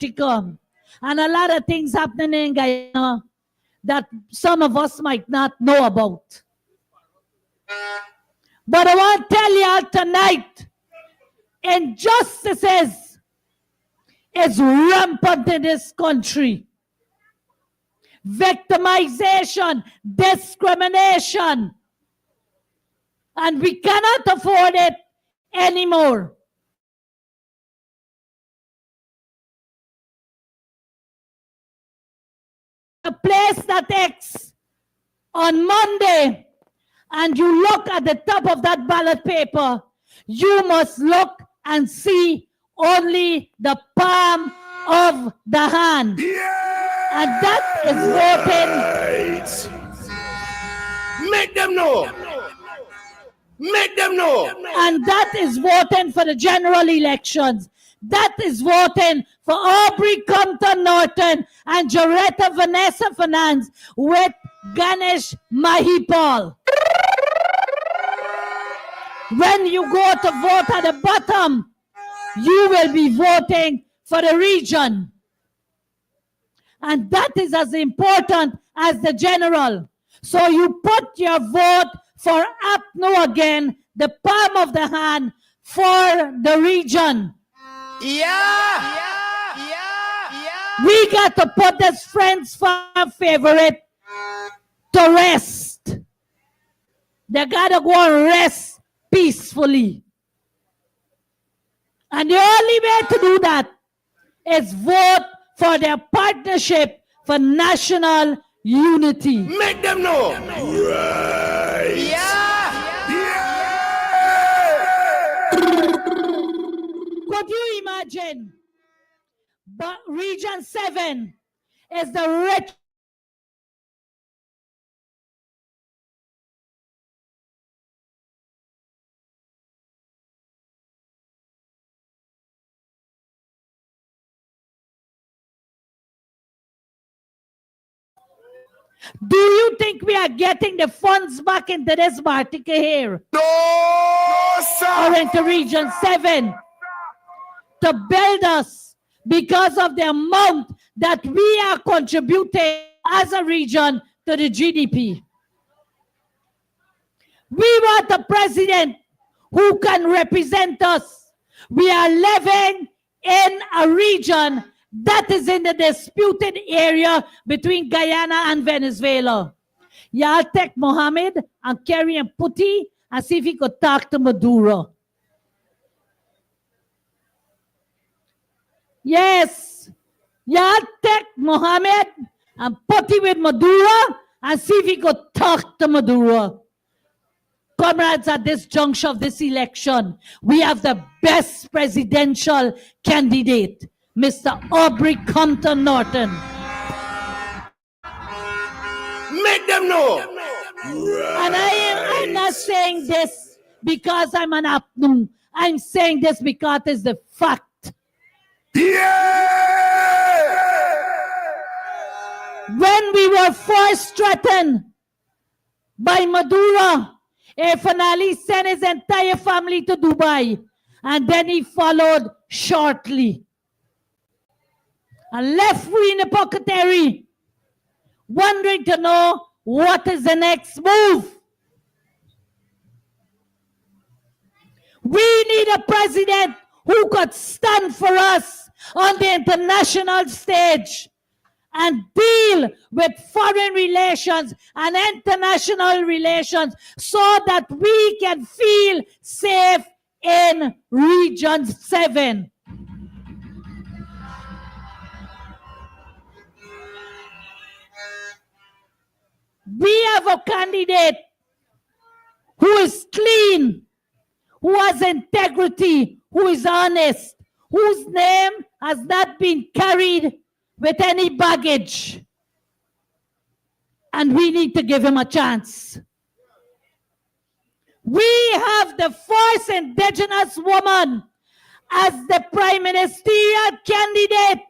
Bartica, and a lot of things happening in Guyana that some of us might not know about. But I want to tell you tonight, injustices is rampant in this country. Victimization, discrimination, and we cannot afford it anymore. A place that X on Monday, and you look at the top of that ballot paper, you must look and see only the palm of the hand. Yeah! And that is voting. Make them know. Make them know. And that is voting for the general elections. That is voting for Aubrey Compton Norton and Juretha Vanessa Fernandes with Ganesh Mahipal. When you go to vote at the bottom, you will be voting for the region. And that is as important as the general. So you put your vote for Apnu again, the palm of the hand, for the region. Yeah. We got to put this Friends Farm favorite to rest. They got to go and rest peacefully. And the only way to do that is vote for their partnership for national unity. Make them know. Right. Yeah. Could you imagine? But Region 7 is the rich. Do you think we are getting the funds back into this Bartica here? No, sir. Or into Region 7 to build us because of the amount that we are contributing as a region to the GDP. We want a president who can represent us. We are living in a region that is in the disputed area between Guyana and Venezuela. Y'all take Mohammed and carry him Putti and see if he could talk to Maduro. Yes, y'all take Mohammed and Putti with Maduro and see if he could talk to Maduro. Comrades, at this juncture of this election, we have the best presidential candidate, Mr. Aubrey Compton Norton. Make them know. And I'm not saying this because I'm an Apnu. I'm saying this because it's the fact. Yeah! When we were first threatened by Maduro, Fernandes sent his entire family to Dubai, and then he followed shortly and left we in the pocketary, wondering to know what is the next move. We need a president who could stand for us on the international stage and deal with foreign relations and international relations so that we can feel safe in Region 7. We have a candidate who is clean, who has integrity, who is honest, whose name has not been carried with any baggage. And we need to give him a chance. We have the first indigenous woman as the prime ministerial candidate.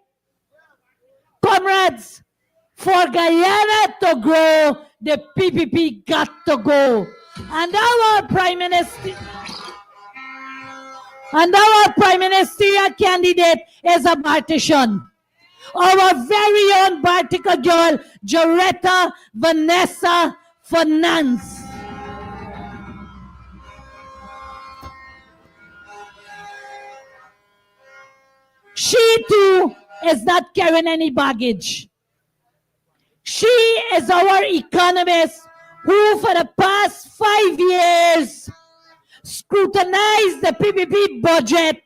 Comrades, for Guyana to grow, the PPP got to go. And our prime ministerial candidate is a Bartician. our very own Bartica girl, Juretha Vanessa Fernandes. She too is not carrying any baggage. She is our economist who for the past 5 years scrutinized the PPP budget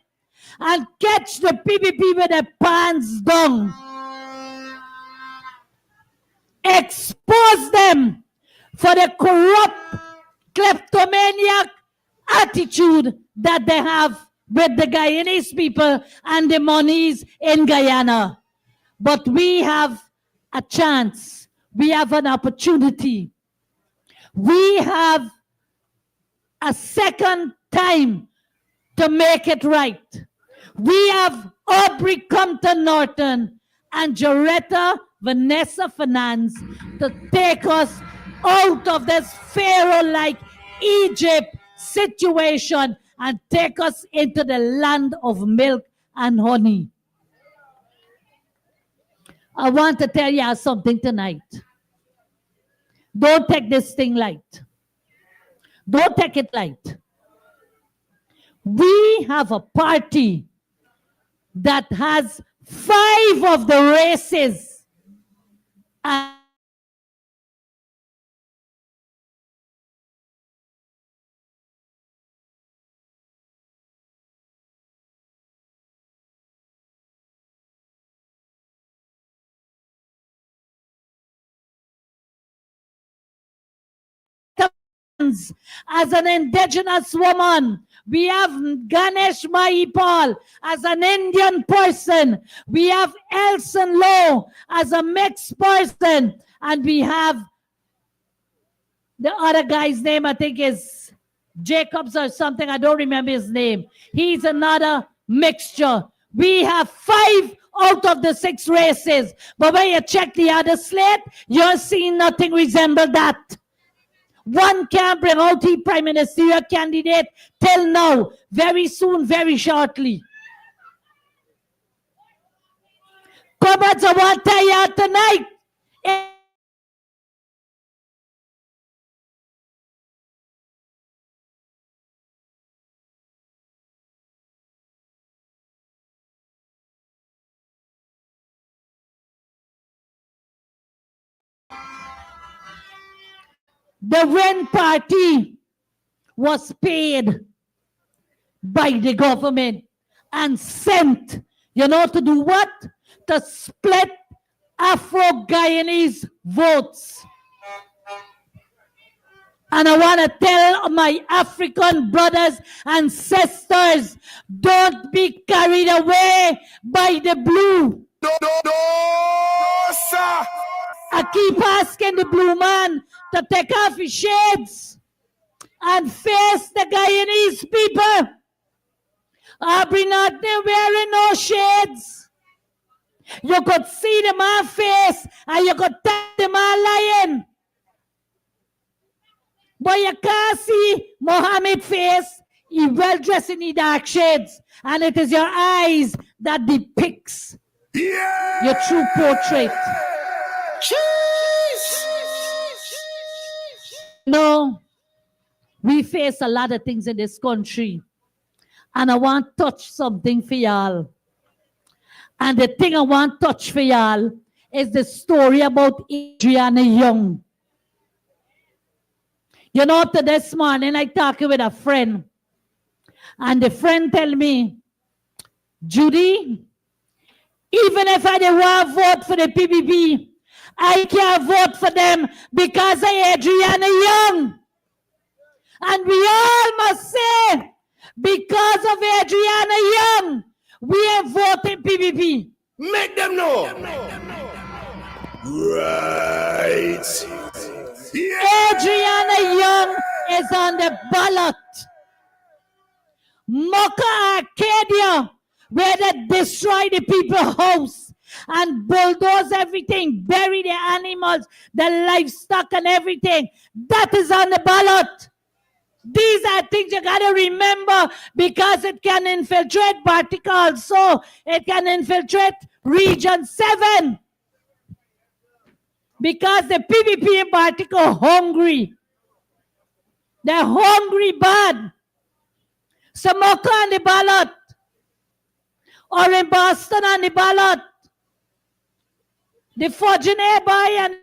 and catch the PPP with their pants down. Expose them for the corrupt, kleptomaniac attitude that they have with the Guyanese people and the monies in Guyana. But we have a chance. We have an opportunity. We have a second time to make it right. We have Aubrey Compton Norton and Juretha Vanessa Fernandes to take us out of this Pharaoh-like Egypt situation and take us into the land of milk and honey. I want to tell you something tonight. Don't take this thing light. Don't take it light. We have a party that has 5 of the races. And as an indigenous woman, we have Ganesh Mahipal as an Indian person, we have Elson Lowe as a mixed person, and we have the other guy's name, I think is Jacobs or something, I don't remember his name. He's another mixture. We have 5 out of the 6 races, but when you check the other slate, you're seeing nothing resemble that. One can't bring out the prime ministerial candidate till now. Very soon, very shortly. Comrades, I want to tell you tonight. The Win Party was paid by the government and sent, you know, to do what? To split Afro-Guyanese votes. And I want to tell my African brothers and sisters, don't be carried away by the blue. No, sir. I keep asking the blue man to take off his shades and face the Guyanese people. Aubrey not there wearing no shades. You could see them on face and you could tell them on lying. But you can't see Mohammed face. He well dressed in the dark shades. And it is your eyes that depicts your true portrait. No, we face a lot of things in this country. And I want to touch something for y'all. And the thing I want to touch for y'all is the story about Adriana Young. You know, to this morning I talked with a friend. And the friend tell me, Judy, even if I didn't want to vote for the PPP, I can't vote for them because of Adriana Young. And we all must say, because of Adriana Young, we have voted PPP. Make them know. Right. Adriana Young is on the ballot. Mocha Arcadia, where they destroy the people's house and bulldoze everything, bury the animals, the livestock and everything. That is on the ballot. These are things you got to remember because it can infiltrate Bartica also. It can infiltrate Region 7. Because the PPP in Bartica are hungry. They're hungry bad. Samoka on the ballot. Or in Boston on the ballot. The Fortune Bay and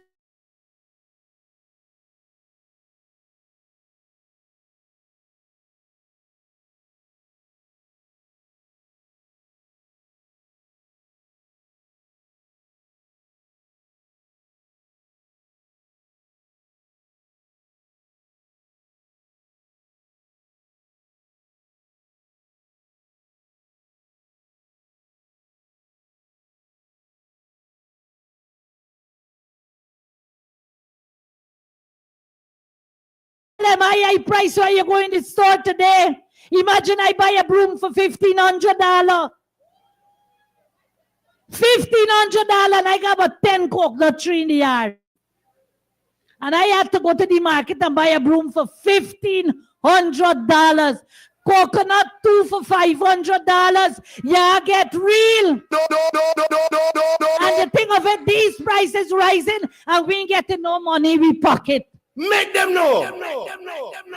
high price where you go in the store today. Imagine I buy a broom for $1,500. $1,500 and I got about 10 coconut tree in the yard. And I had to go to the market and buy a broom for $1,500. Coconut 2 for $500. Yeah, get real. And the thing of it, these prices rising and we ain't getting no money in we pocket. Make them know.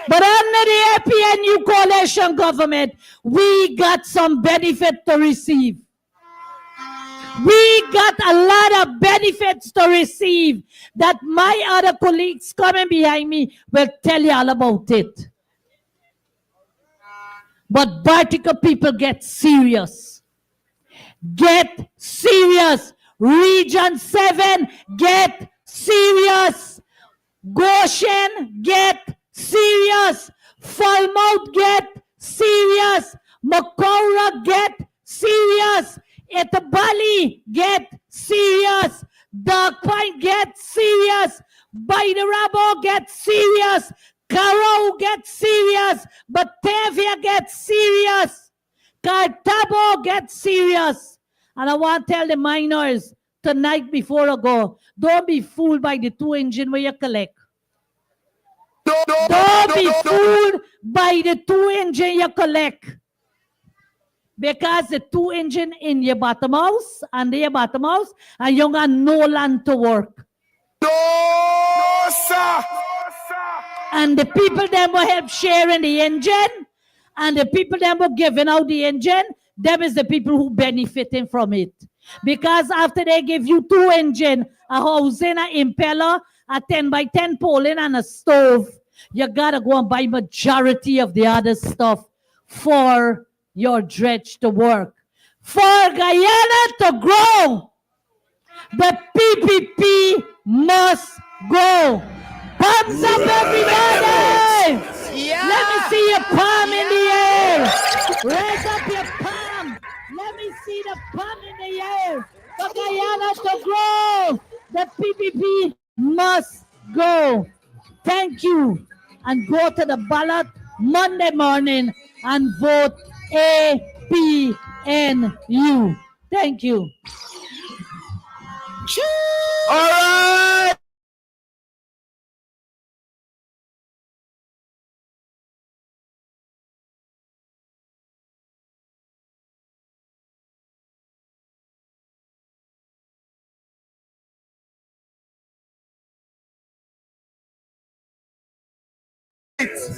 But under the APNU coalition government, we got some benefit to receive. We got a lot of benefits to receive that my other colleagues coming behind me will tell you all about it. But Bartica people get serious. Get serious. Region 7, get serious. Goshen, get serious. Falmouth, get serious. Makora, get serious. Etabali, get serious. Dark Pine, get serious. Baidarabo, get serious. Carrow, get serious. Batavia, get serious. Cartabo, get serious. And I want to tell the miners tonight before I go, don't be fooled by the 2 engine where you collect. Don't be fooled by the 2 engine you collect. Because the 2 engine in your bottom house, under your bottom house, and you got no land to work. No, sir. And the people that will help sharing the engine, and the people that will giving out the engine, them is the people who benefiting from it. Because after they give you 2 engine, a housing, an impeller, a 10x10 polling, and a stove, you gotta go and buy majority of the other stuff for your dredge to work. For Guyana to grow, the PPP must go. Palms up, everybody! Yeah. Let me see your palm in the air. Raise up your palm. Let me see the palm in the air. For Guyana to grow, the PPP must go. Thank you. And go to the ballot Monday morning and vote APNU. Thank you. All right.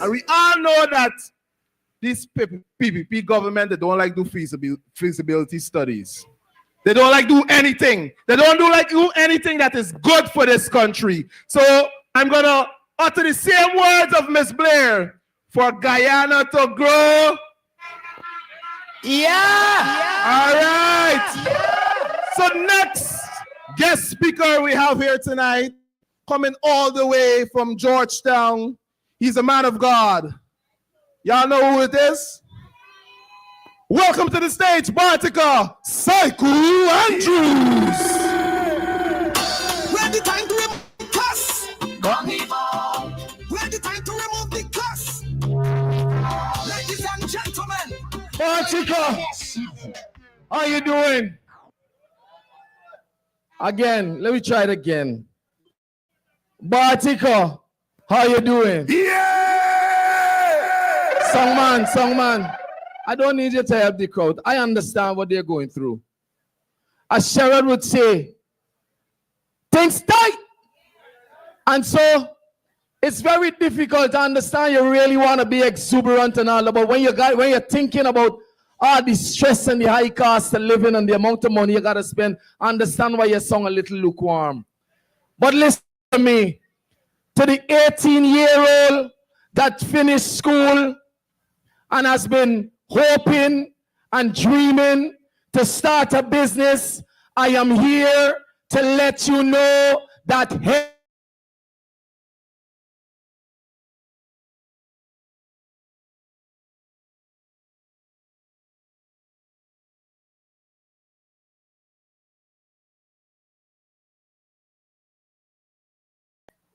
And we all know that this PPP government, they don't like do feasibility studies. They don't like do anything. They don't do anything that is good for this country. So I'm gonna utter the same words of Miss Blair for Guyana to grow. Yeah. All right. So next guest speaker we have here tonight, coming all the way from Georgetown. He's a man of God. Y'all know who it is? Welcome to the stage, Bartica, Psycho Andrews. Ready time to remove the cuss. Ready time to remove the cuss. Ladies and gentlemen. Bartica, how you doing? Again, let me try it again. Bartica, how you doing? Yeah! Songman, I don't need you to help the crowd. I understand what they're going through. as Sharon would say, things tight. And so it's very difficult to understand. You really want to be exuberant and all that, but when you're thinking about all the stress and the high cost of living and the amount of money you got to spend, understand why you sound a little lukewarm. But listen to me. To the 18-year-old that finished school and has been hoping and dreaming to start a business, I am here to let you know that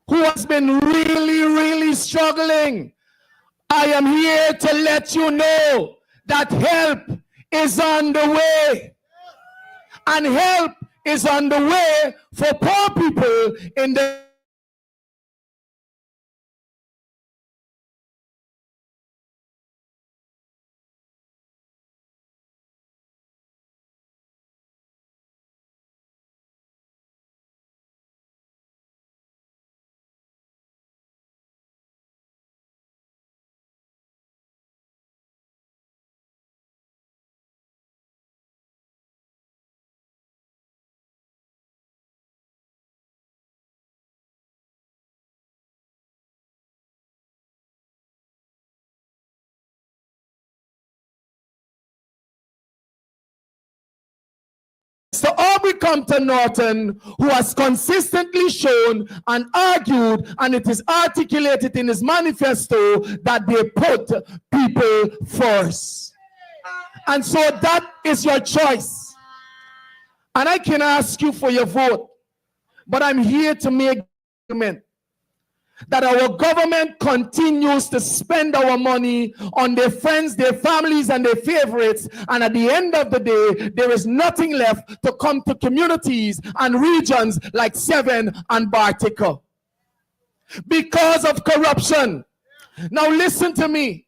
who has been really struggling, I am here to let you know that help is on the way. And help is on the way for poor people in the So Aubrey Compton Norton, who has consistently shown and argued, and it is articulated in his manifesto, that they put people first. And so that is your choice. And I can ask you for your vote, but I'm here to make an argument that our government continues to spend our money on their friends, their families, and their favorites, and at the end of the day, there is nothing left to come to communities and regions like Seven and Bartica because of corruption. Now listen to me.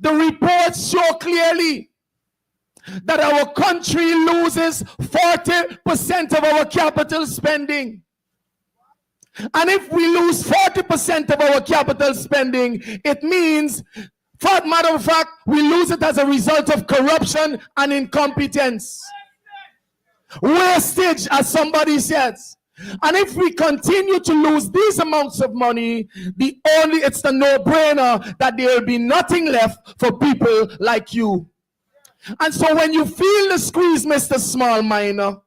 The reports show clearly that our country loses 40% of our capital spending. And if we lose 40% of our capital spending, it means, for matter of fact, we lose it as a result of corruption and incompetence. Wastage, as somebody says. And if we continue to lose these amounts of money, it's the no-brainer that there will be nothing left for people like you. And so when you feel the squeeze, Mr. Small Miner,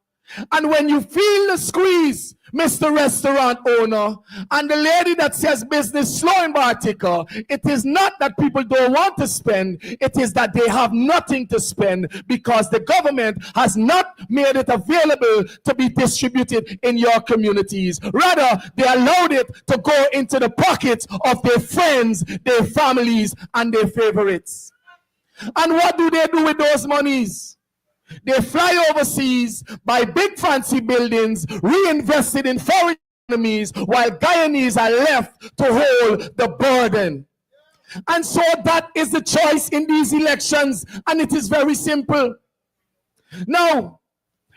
and when you feel the squeeze, Mr. Restaurant Owner, and the lady that says business slow in Bartica, it is not that people don't want to spend, it is that they have nothing to spend because the government has not made it available to be distributed in your communities. Rather, they allowed it to go into the pockets of their friends, their families, and their favorites. And what do they do with those monies? They fly overseas, buy big fancy buildings, reinvested in foreign economies, while Guyanese are left to hold the burden. And so that is the choice in these elections, and it is very simple. Now,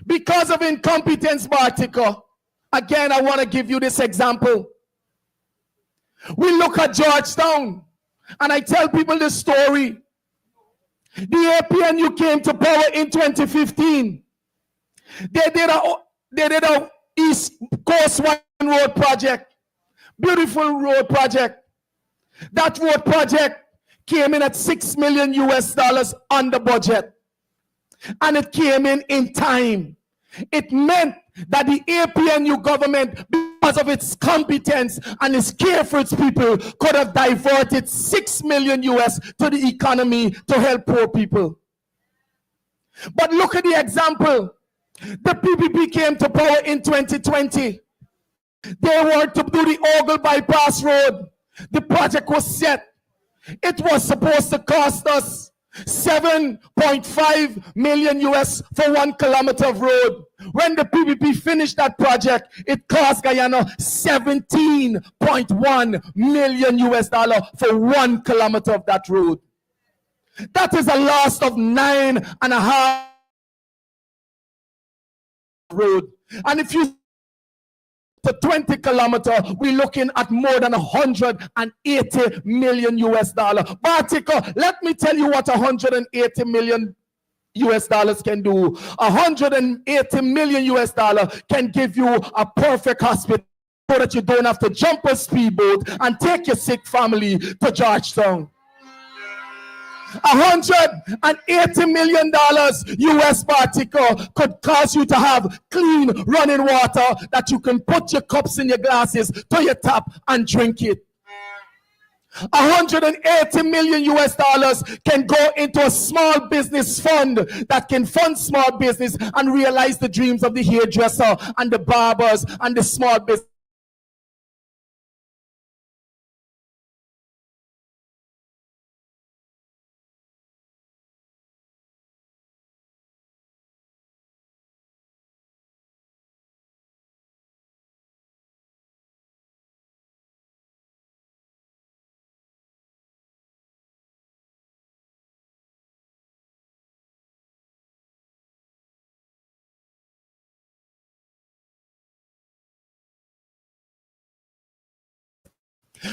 because of incompetence, Bartica, again, I want to give you this example. We look at Georgetown, and I tell people this story. The APNU came to power in 2015. They did a East Coast One Road project, beautiful road project. That road project came in at $6 million US under budget, and it came in time. It meant that the APNU government, because of its competence and its care for its people, could have diverted $6 million US to the economy to help poor people. But look at the example. The PPP came to power in 2020. They were to do the Ogle Bypass Road. The project was set. It was supposed to cost us $7.5 million US for 1 kilometer of road. When the PPP finished that project, it cost Guyana $17.1 million US for 1 kilometer of that road. That is a loss of $9.5 road. And if you to 20 kilometers, we're looking at more than 180 million US dollar. Bartica, let me tell you what 180 million US dollars can do. 180 million US dollar can give you a perfect hospital so that you don't have to jump a speedboat and take your sick family to Georgetown. $180 million US Bartica could cause you to have clean running water that you can put your cups and your glasses to your tap and drink it. 180 million US dollars can go into a small business fund that can fund small business and realize the dreams of the hairdresser and the barbers and the small business.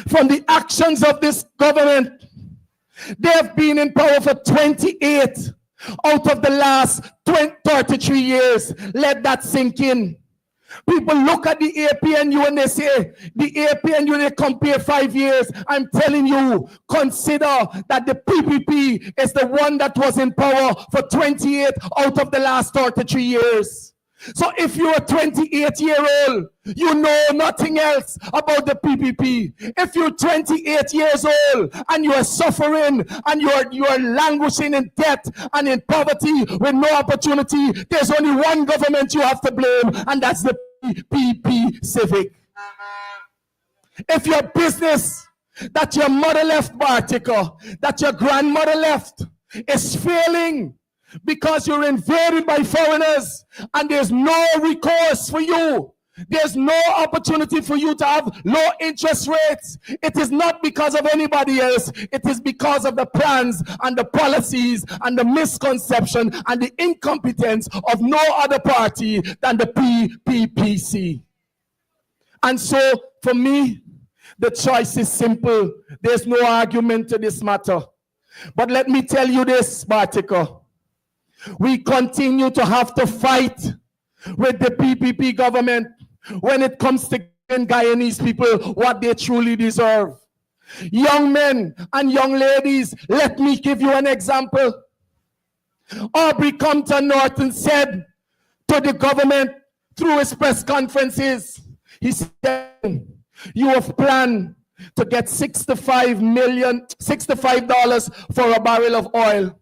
From the actions of this government, they have been in power for 28 out of the last 33 years. Let that sink in. People look at the APNU and they say, the APNU, they compare 5 years. I'm telling you, consider that the PPP is the one that was in power for 28 out of the last 33 years. So if you're a 28-year-old, you know nothing else about the PPP. If you're 28 years old and you are suffering and you are languishing in debt and in poverty with no opportunity, there's only one government you have to blame, and that's the PPP Civic. If your business that your mother left, Bartica, that your grandmother left, is failing, because you're invaded by foreigners and there's no recourse for you, there's no opportunity for you to have low interest rates, it is not because of anybody else, it is because of the plans and the policies and the misconception and the incompetence of no other party than the PPPC. And so for me, the choice is simple. There's no argument to this matter. But let me tell you this, Bartica. We continue to have to fight with the PPP government when it comes to giving Guyanese people what they truly deserve. Young men and young ladies, let me give you an example. Aubrey Compton Norton said to the government through his press conferences, he said, you have planned to get $65 for a barrel of oil.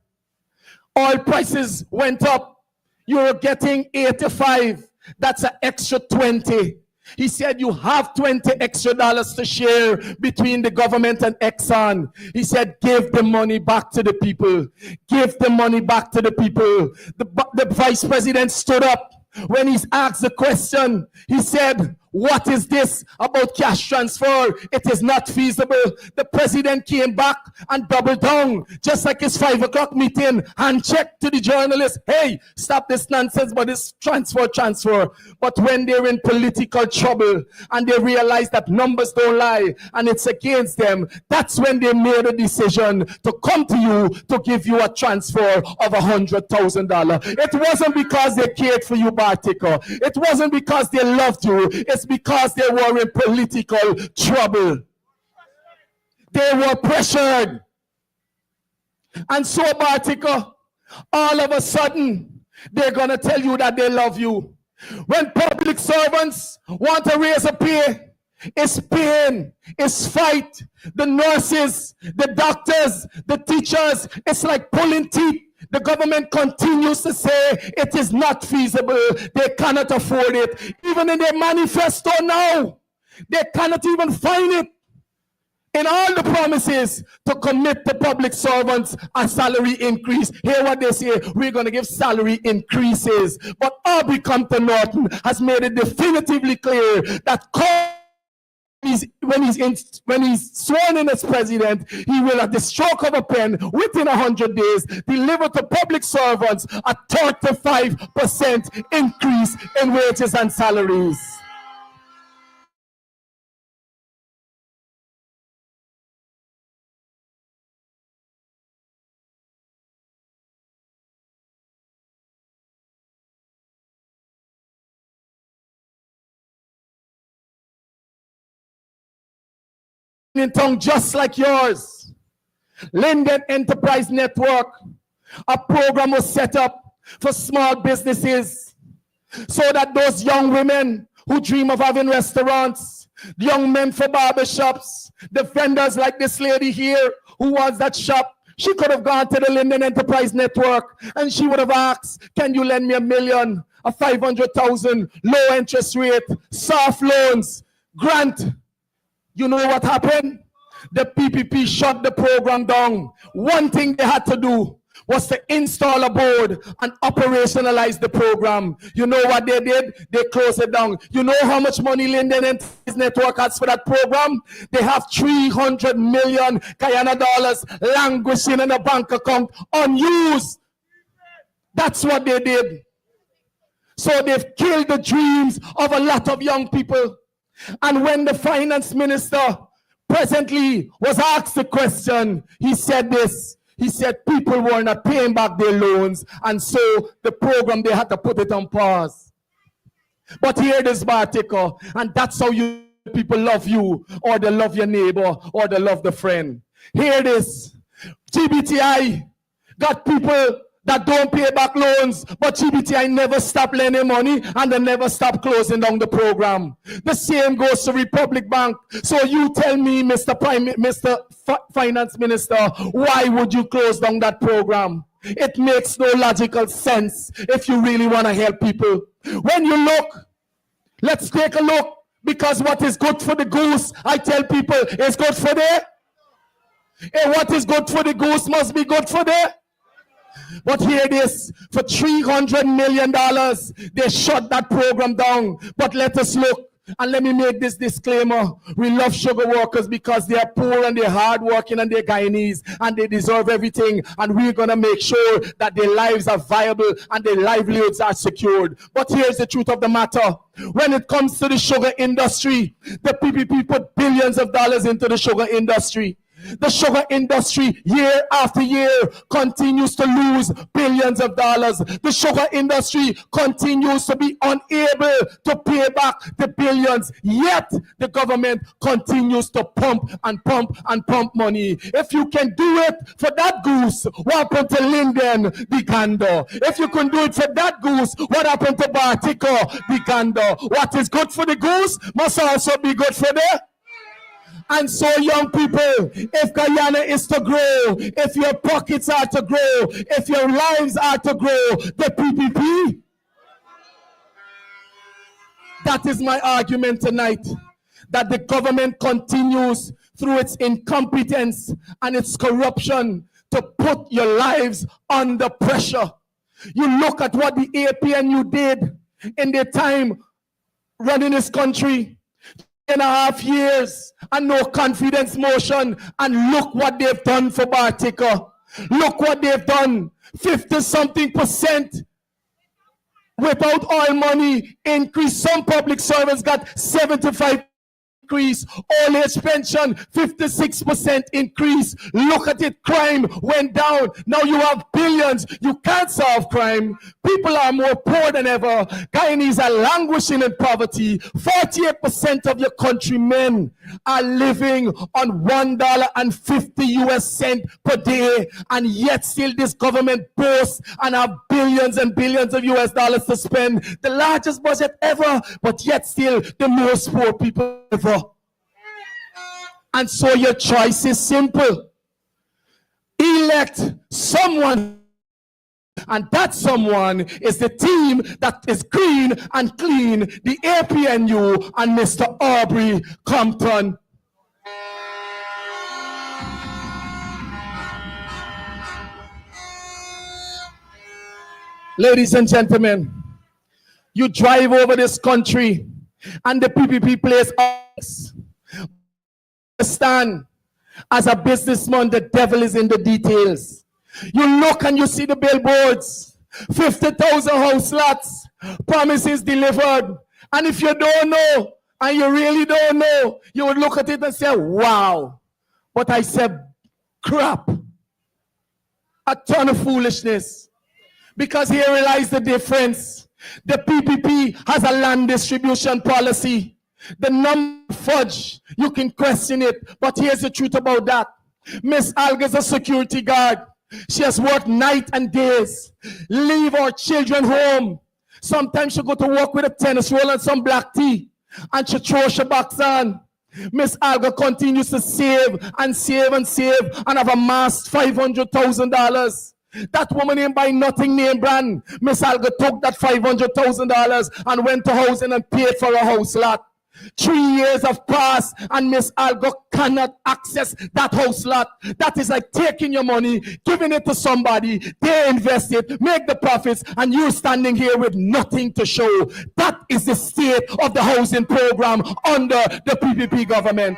Oil prices went up. You're getting 85. That's an extra 20. He said you have $20 extra to share between the government and Exxon. He said give the money back to the people. Give the money back to the people. The vice president stood up when he's asked the question. He said, what is this about cash transfer? It is not feasible. The president came back and doubled down, just like his 5 o'clock meeting, and checked to the journalists, hey, stop this nonsense, but it's transfer. But when they're in political trouble and they realize that numbers don't lie and it's against them, that's when they made a decision to come to you to give you a transfer of $100,000. It wasn't because they cared for you, Bartica. It wasn't because they loved you. It's because they were in political trouble. They were pressured. And so, Bartica, all of a sudden, they're going to tell you that they love you. When public servants want to raise a pay, it's pain, it's fight. The nurses, the doctors, the teachers, it's like pulling teeth. The government continues to say it is not feasible. They cannot afford it. Even in their manifesto now, they cannot even find it in all the promises to commit the public servants a salary increase. Hear what they say, we're going to give salary increases. But Aubrey Compton Norton has made it definitively clear that when he's sworn in as president, he will, at the stroke of a pen, within 100 days, deliver to public servants a 35% increase in wages and salaries. In tongue just like yours. Linden Enterprise Network, a program was set up for small businesses so that those young women who dream of having restaurants, the young men for barbershops, the vendors like this lady here who wants that shop, she could have gone to the Linden Enterprise Network and she would have asked, can you lend me $1 million, a 500,000, low interest rate, soft loans, grant? You know what happened? The PPP shut the program down. One thing they had to do was to install a board and operationalize the program. You know what they did? They closed it down. You know how much money Linden Enterprise Network has for that program? They have 300 million Guyana dollars languishing in a bank account unused. That's what they did. So they've killed the dreams of a lot of young people. And when the finance minister presently was asked the question, he said this. He said people were not paying back their loans, and so the program, they had to put it on pause. But here it is, Bartica, and that's how you people love you, or they love your neighbor, or they love the friend. Here it is. GBTI got people that don't pay back loans, but GBTI never stop lending money and they never stop closing down the program. The same goes to Republic Bank. So you tell me, Mr. Finance Minister, why would you close down that program? It makes no logical sense if you really want to help people. When you look, let's take a look, because what is good for the goose, I tell people, is good for the. And what is good for the goose must be good for the. But here it is, for $300 million, they shut that program down. But let us look, and let me make this disclaimer. We love sugar workers because they are poor and they're hardworking and they're Guyanese and they deserve everything. And we're going to make sure that their lives are viable and their livelihoods are secured. But here's the truth of the matter. When it comes to the sugar industry, the PPP put billions of dollars into the sugar industry. The sugar industry, year after year, continues to lose billions of dollars. The sugar industry continues to be unable to pay back the billions. Yet, the government continues to pump and pump and pump money. If you can do it for that goose, what happened to Linden, the gander? If you can do it for that goose, what happened to Bartica, the gander? What is good for the goose must also be good for the. And so, young people, if Guyana is to grow, if your pockets are to grow, if your lives are to grow, the PPP. That is my argument tonight, that the government continues through its incompetence and its corruption to put your lives under pressure. You look at what the APNU did in their time running this country. 2.5 years and no confidence motion, and look what they've done for Bartica. Look what they've done. 50-something% without oil money increase. Some public servants got 75% increase. Old age pension 56% increase. Look at it, crime went down. Now you have billions. You can't solve crime. People are more poor than ever. Guyanese are languishing in poverty. 48% of your countrymen are living on $1.50 per day, and yet still this government boasts and have billions and billions of US dollars to spend, the largest budget ever, but yet still the most poor people ever. And so your choice is simple. Elect someone, and that someone is the team that is green and clean, the APNU and Mr. Aubrey Compton. Ladies and gentlemen, you drive over this country and the PPP plays us. understand, as a businessman, the devil is in the details. You look and you see the billboards, 50,000 house lots, promises delivered. And if you don't know, and you really don't know, you would look at it and say, wow. But I said, crap. A ton of foolishness. Because here lies the difference. The PPP has a land distribution policy. The number fudge, you can question it, but here's the truth about that. Miss Alga is a security guard. She has worked night and days, leave our children home. Sometimes she go to work with a tennis roll and some black tea, and she throws her box on. Miss Alga continues to save and save and save and have amassed $500,000. That woman ain't buying nothing name brand. Miss Alga took that $500,000 and went to housing and paid for a house lot. 3 years have passed and Miss Alga cannot access that house lot. That is like taking your money, giving it to somebody, they invest it, make the profits, and you're standing here with nothing to show. That is the state of the housing program under the PPP government.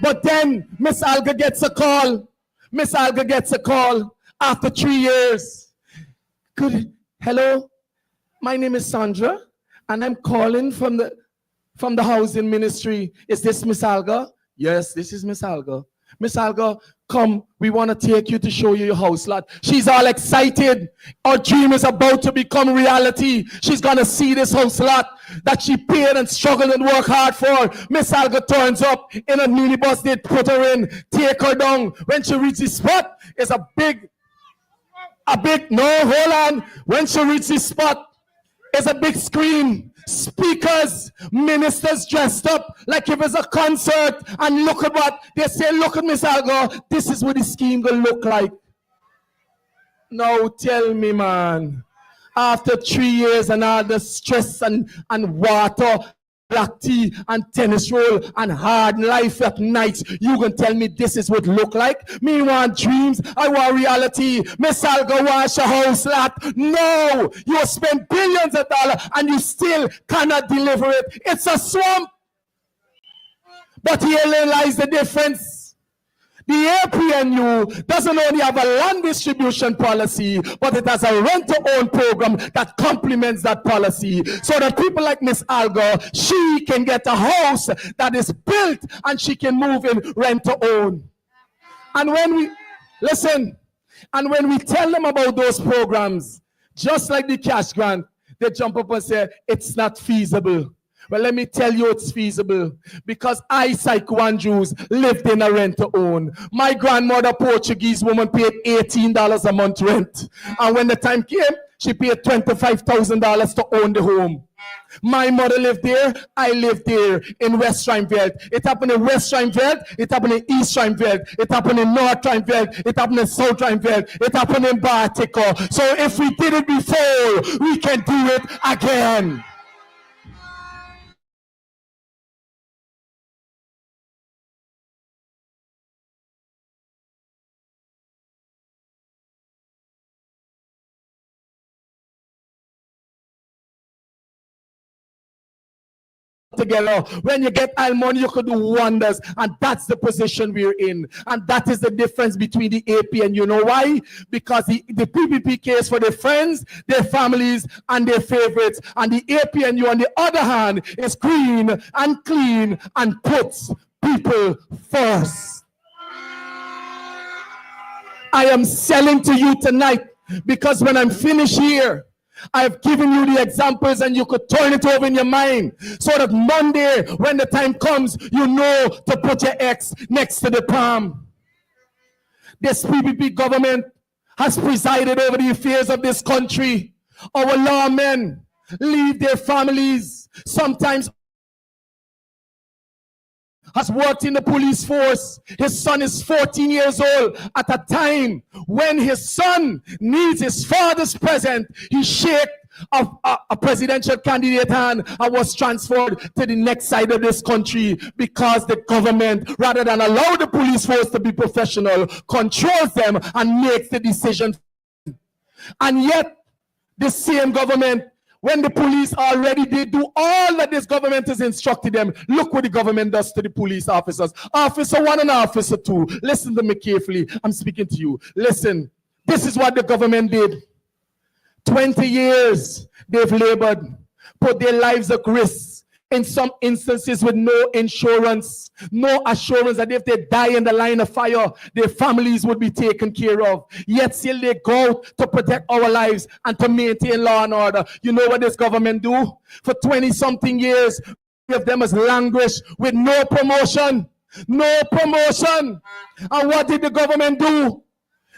But then Miss Alga gets a call. Miss Alga gets a call after 3 years. Hello, my name is Sandra. And I'm calling from the housing ministry. Is this Miss Alga? Yes, this is Miss Alga. Miss Alga, come, we want to take you to show you your house lot. She's all excited. Our dream is about to become reality. She's going to see this house lot that she paid and struggled and worked hard for. Miss Alga turns up in a minibus. They put her in, take her down. When she reaches the spot, it's When she reaches the spot, it's a big screen, speakers, ministers dressed up like if it's a concert, and look at what they say. Look at Miss Alga, this is what the scheme gonna look like. Now tell me, man, after 3 years and all the stress and water, black tea and tennis roll and hard life at night, you gonna tell me this is what look like? Me want dreams, I want reality. Miss Alga wants a house lot. No, you spend billions of dollars and you still cannot deliver it. It's a swamp. But here lies the difference. The APNU doesn't only have a land distribution policy, but it has a rent-to-own program that complements that policy, so that people like Miss Alga, she can get a house that is built and she can move in rent-to-own. And when we tell them about those programs, just like the cash grant, they jump up and say, it's not feasible. Well, let me tell you it's feasible, because I, Psycho Andrews, lived in a rent-to-own. My grandmother, Portuguese woman, paid $18 a month rent. And when the time came, she paid $25,000 to own the home. My mother lived there, I lived there in West Rijnveld. It happened in West Rijnveld, it happened in East Rijnveld, it happened in North Rijnveld, it happened in South Rijnveld, it happened in Bartica. So if we did it before, we can do it again. Together. When you get our money, you could do wonders, and that's the position we're in, and that is the difference between the AP and you know why? Because the PPP cares for their friends, their families, and their favorites, and the APNU on the other hand is green and clean and puts people first. I am selling to you tonight because when I'm finished here, I've given you the examples and you could turn it over in your mind so that Monday, when the time comes, you know to put your X next to the palm. This PPP government has presided over the affairs of this country. Our lawmen leave their families, sometimes has worked in the police force. His son is 14 years old. At a time when his son needs his father's present, he shaked a presidential candidate hand and was transferred to the next side of this country because the government, rather than allow the police force to be professional, controls them and makes the decision. And yet, the same government, when the police already did do all that this government has instructed them. Look what the government does to the police officers. Officer 1 and Officer 2. Listen to me carefully. I'm speaking to you. Listen. This is what the government did. 20 years they've labored, put their lives at risk. In some instances with no insurance, no assurance that if they die in the line of fire, their families would be taken care of. Yet still they go to protect our lives and to maintain law and order. You know what this government do? For 20-something years, many of them has languished with no promotion. No promotion. And what did the government do?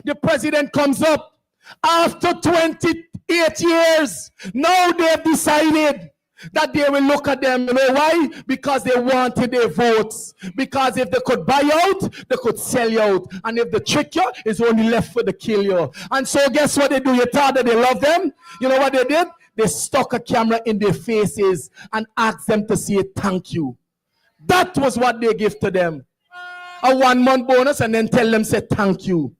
The president comes up after 28 years. Now they've decided that they will look at them. You know why? Because they wanted their votes. Because if they could buy out, they could sell you out. And if they trick you, it's only left for the kill you. And so guess what they do? You thought that they love them? You know what they did? They stuck a camera in their faces and asked them to say thank you. That was what they give to them. A 1-month bonus and then tell them say thank you.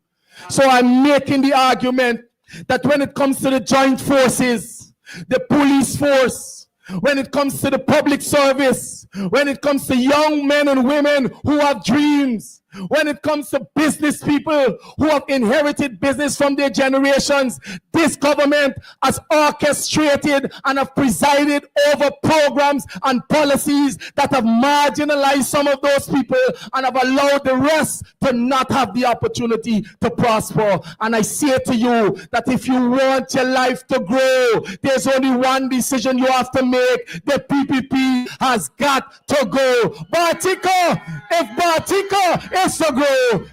So I'm making the argument that when it comes to the joint forces, the police force, when it comes to the public service, when it comes to young men and women who have dreams, when it comes to business people who have inherited business from their generations, this government has orchestrated and have presided over programs and policies that have marginalized some of those people and have allowed the rest to not have the opportunity to prosper. And I say to you that if you want your life to grow, there's only one decision you have to make. The PPP has got to go. Bartica, if Bartica is to grow.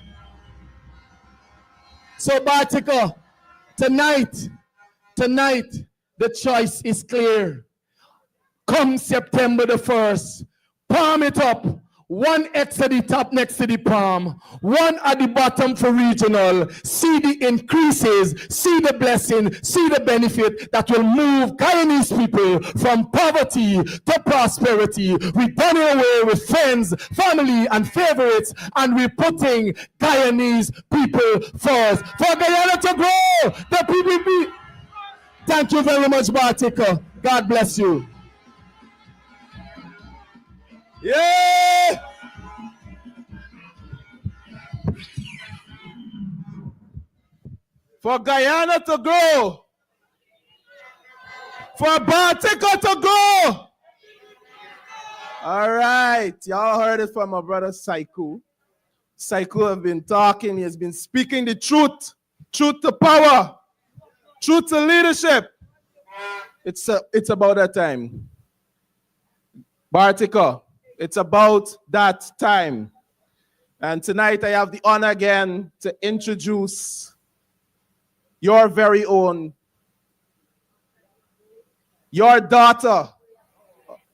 So Bartica, tonight, the choice is clear. Come September the 1st, palm it up. One X at the top next to the palm, one at the bottom for regional. See the increases, see the blessing, see the benefit that will move Guyanese people from poverty to prosperity. We're done away with friends, family, and favorites, and we're putting Guyanese people first. For Guyana to grow, the PPP. Thank you very much, Bartica. God bless you. Yeah! For Guyana to grow. For Bartica to grow. All right. Y'all heard it from my brother Saiku. Saiku has been talking. He has been speaking the truth. Truth to power. Truth to leadership. It's about that time. Bartica. It's about that time. And tonight I have the honor again to introduce your very own, your daughter,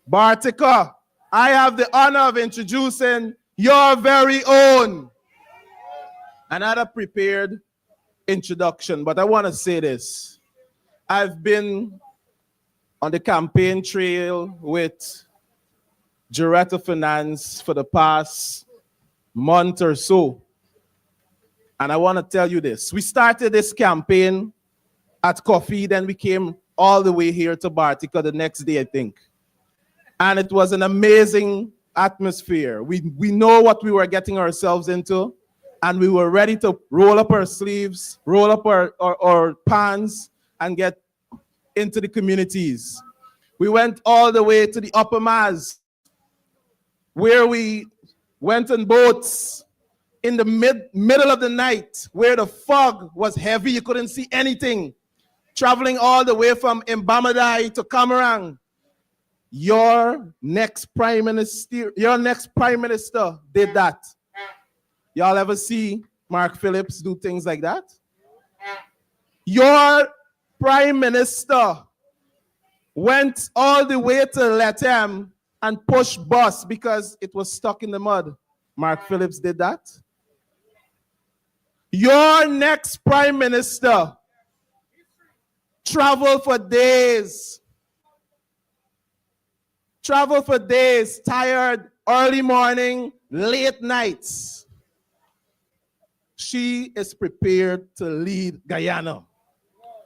Bartica. I have the honor of introducing your very own. Another prepared introduction, but I want to say this. I've been on the campaign trail with Juretha Fernandes for the past month or so. And I want to tell you this. We started this campaign at Coffee, then we came all the way here to Bartica the next day, I think. And it was an amazing atmosphere. We know what we were getting ourselves into, and we were ready to roll up our sleeves, roll up our pants, and get into the communities. We went all the way to the Upper Mass, where we went on boats in the middle of the night, where the fog was heavy, you couldn't see anything. Traveling all the way from Mbamadai to Camarang. Your next prime minister did that. Y'all ever see Mark Phillips do things like that? Your prime minister went all the way to Latam and pushed bus because it was stuck in the mud. Mark Phillips did that. Your next prime minister traveled for days, tired, early morning, late nights. She is prepared to lead Guyana.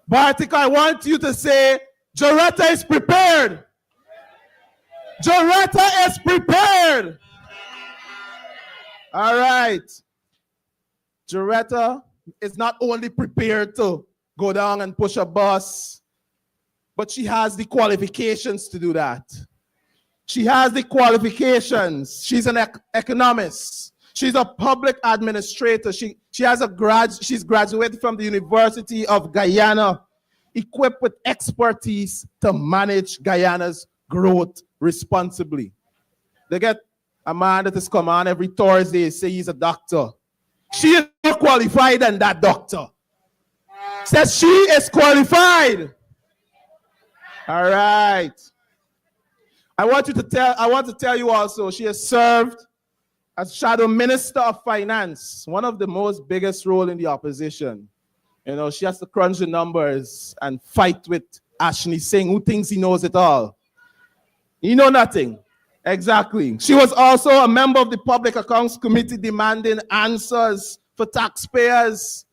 Bartica, I want you to say, Juretha is prepared. Juretha is prepared. All right. Juretha is not only prepared to go down and push a bus, but she has the qualifications to do that. She has the qualifications. She's an economist. She's a public administrator. She's graduated from the University of Guyana, equipped with expertise to manage Guyana's growth responsibly. They get a man that is come on every Thursday, say he's a doctor. She is more qualified than that doctor. Says she is qualified. All right. I want to tell you also, she has served as Shadow Minister of Finance, one of the most biggest role in the opposition. You know, she has to crunch the numbers and fight with Ashley Singh, who thinks he knows it all. You know nothing. Exactly. She was also a member of the Public Accounts Committee demanding answers for taxpayers.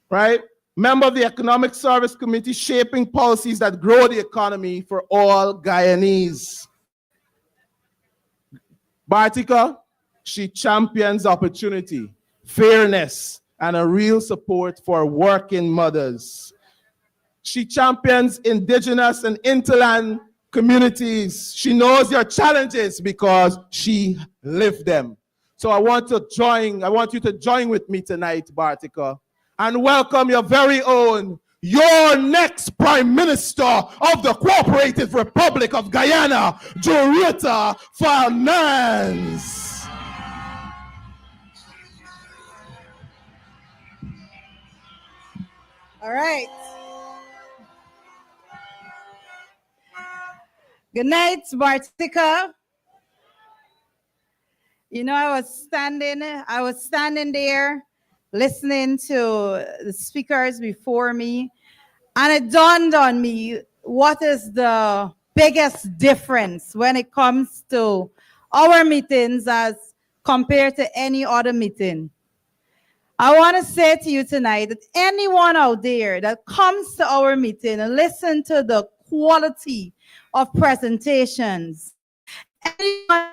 Right? Member of the Economic Service Committee shaping policies that grow the economy for all Guyanese. Bartica, she champions opportunity, fairness, and a real support for working mothers. She champions indigenous and interland communities. She knows your challenges because she lived them. So I want you to join with me tonight, Bartica, and welcome your very own, your next Prime Minister of the Cooperative Republic of Guyana, Juretha Fernandes. All right. Good night, Bartica. You know, I was standing there listening to the speakers before me, and it dawned on me what is the biggest difference when it comes to our meetings as compared to any other meeting. I want to say to you tonight that anyone out there that comes to our meeting and listen to the quality of presentations, anyone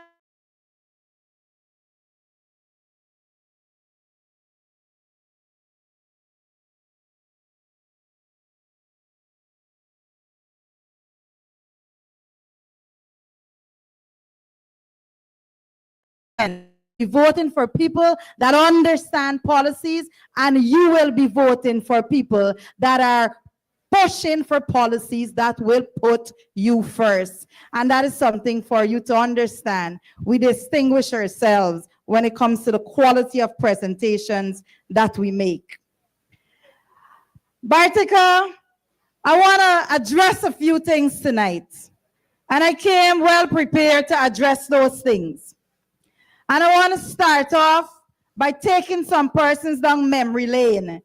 be voting for people that understand policies, and you will be voting for people that are pushing for policies that will put you first. And that is something for you to understand. We distinguish ourselves when it comes to the quality of presentations that we make. Bartica, I want to address a few things tonight. And I came well prepared to address those things. And I want to start off by taking some persons down memory lane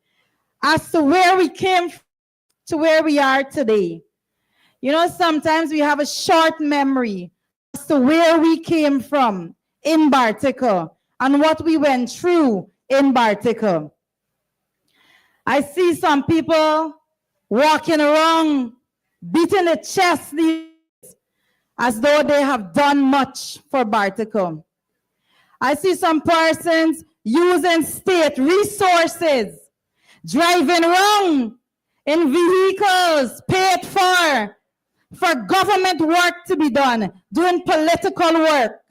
as to where we came from to where we are today. You know, sometimes we have a short memory as to where we came from in Bartica and what we went through in Bartica. I see some people walking around beating the chest as though they have done much for Bartica. I see some persons using state resources, driving around in vehicles paid for government work to be done, doing political work.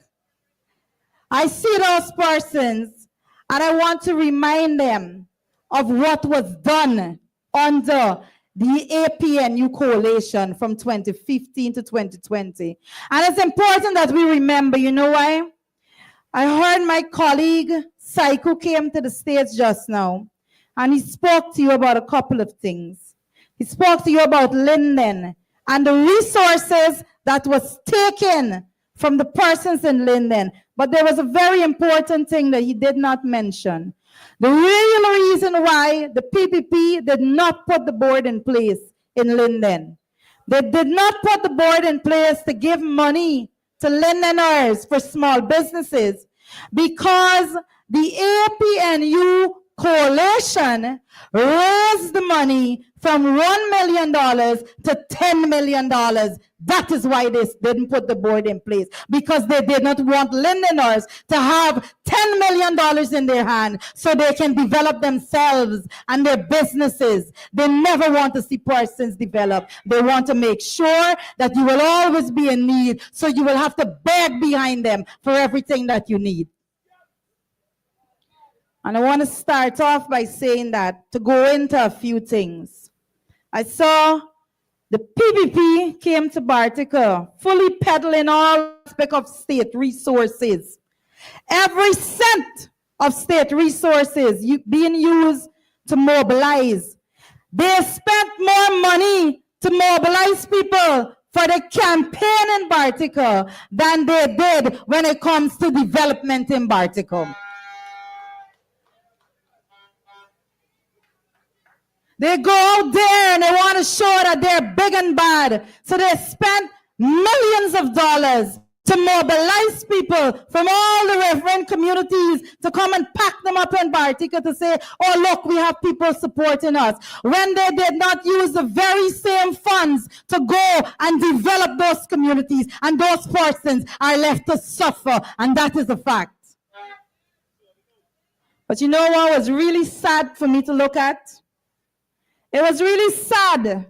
I see those persons and I want to remind them of what was done under the APNU coalition from 2015 to 2020. And it's important that we remember, you know why? I heard my colleague, Saiku, came to the stage just now, and he spoke to you about a couple of things. He spoke to you about Linden and the resources that was taken from the persons in Linden. But there was a very important thing that he did not mention. The real reason why the PPP did not put the board in place in Linden. They did not put the board in place to give money to Lindeners for small businesses because the APNU coalition raised the money from $1 million to $10 million. That is why they didn't put the board in place, because they did not want Londoners to have $10 million in their hand so they can develop themselves and their businesses. They never want to see persons develop. They want to make sure that you will always be in need, so you will have to beg behind them for everything that you need. And I want to start off by saying that, to go into a few things. I saw the PPP came to Bartica, fully peddling all aspects of state resources. Every cent of state resources being used to mobilize. They spent more money to mobilize people for the campaign in Bartica than they did when it comes to development in Bartica. They go out there and they want to show that they're big and bad. So they spent millions of dollars to mobilize people from all the reverend communities to come and pack them up in Bartica to say, oh, look, we have people supporting us. When they did not use the very same funds to go and develop those communities, and those persons are left to suffer, and that is a fact. But you know what was really sad for me to look at? It was really sad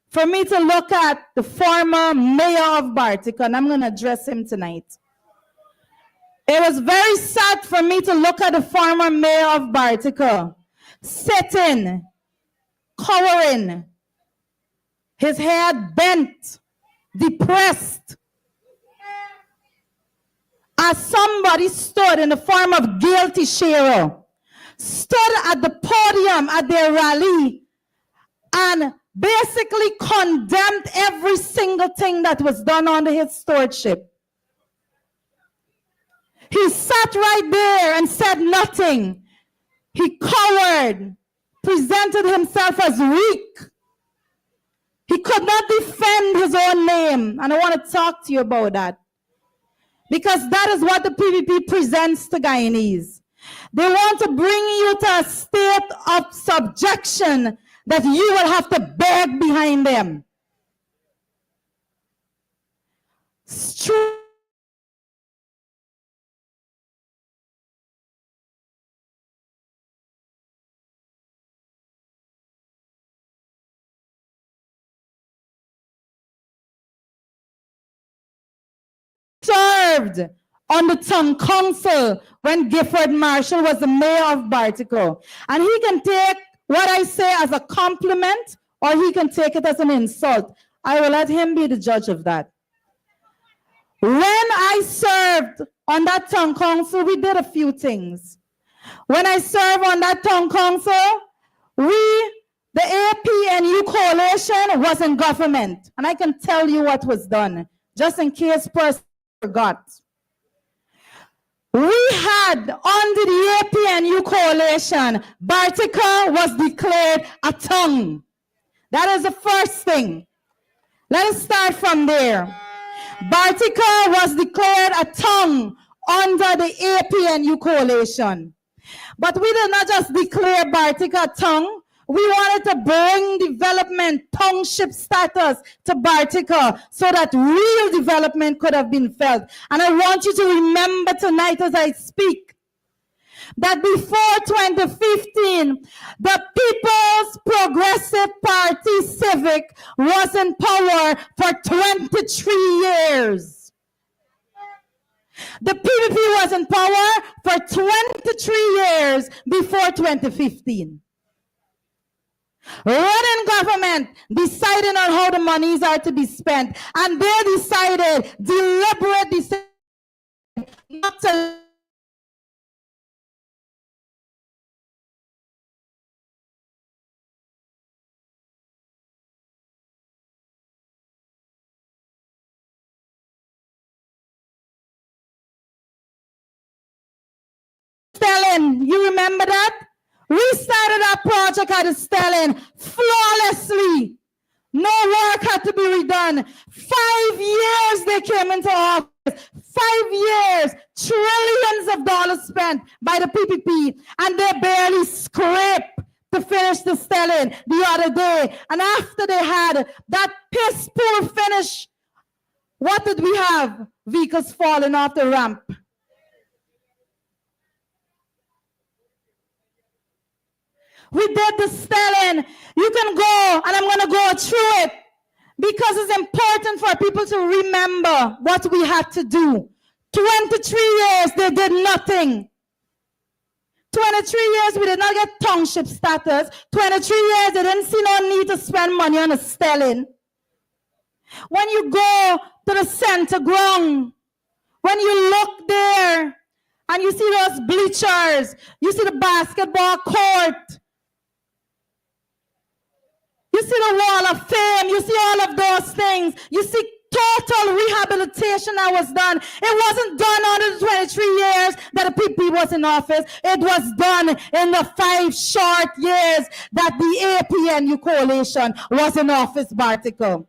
for me to look at the former mayor of Bartica, and I'm going to address him tonight. It was very sad for me to look at the former mayor of Bartica, sitting, cowering, his head bent, depressed, as somebody stood in the form of Guilty Shearer, stood at the podium at their rally, and basically condemned every single thing that was done under his stewardship. He sat right there and said nothing. He cowered, presented himself as weak. He could not defend his own name. And I want to talk to you about that, because that is what the PPP presents to Guyanese. They want to bring you to a state of subjection that you will have to beg behind them. Served on the town council when Gifford Marshall was the mayor of Bartica. And he can take what I say as a compliment, or he can take it as an insult. I will let him be the judge of that. When I served on that town council, we did a few things. When I served on that town council, the APNU coalition was in government. And I can tell you what was done, just in case person forgot. We had, under the APNU coalition, Bartica was declared a tongue. That is the first thing. Let us start from there. Bartica was declared a tongue under the APNU coalition. But we did not just declare Bartica a tongue. We wanted to bring development, township status to Bartica so that real development could have been felt. And I want you to remember tonight as I speak that before 2015, the People's Progressive Party Civic was in power for 23 years. The PPP was in power for 23 years before 2015. Running government, deciding on how the monies are to be spent, and they decided, deliberate decision, not to Stelling. You remember that? We started our project at Stelling flawlessly. No work had to be redone. 5 years they came into office. 5 years, trillions of dollars spent by the PPP, and they barely scrape to finish the stelling the other day. And after they had that piss poor finish, what did we have? Vehicles falling off the ramp. We did the stelling. You can go, and I'm going to go through it because it's important for people to remember what we had to do. 23 years, they did nothing. 23 years, we did not get township status. 23 years, they didn't see no need to spend money on a stelling. When you go to the center ground, when you look there and you see those bleachers, you see the basketball court, you see the wall of fame, you see all of those things, you see total rehabilitation that was done. It wasn't done under the 23 years that the PP was in office. It was done in the 5 short years that the APNU coalition was in office, Bartica.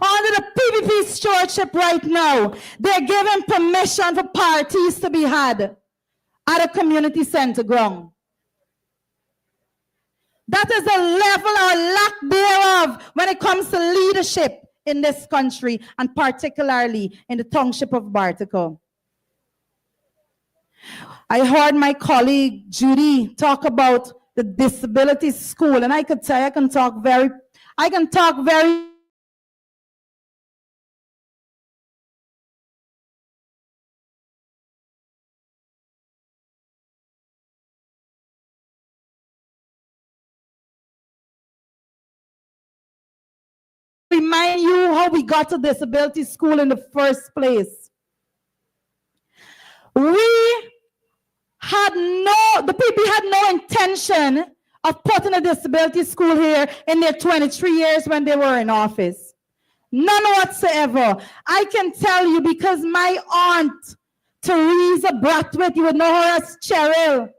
Under the PPP stewardship right now, they're giving permission for parties to be had at a community center ground. That is the level or lack thereof when it comes to leadership in this country, and particularly in the township of Bartica. I heard my colleague Judy talk about the disability school, and I could say I can talk very remind you how we got to disability school in the first place. The people had no intention of putting a disability school here in their 23 years when they were in office. None whatsoever. I can tell you because my aunt, Teresa Bratwick, you would know her as Cheryl.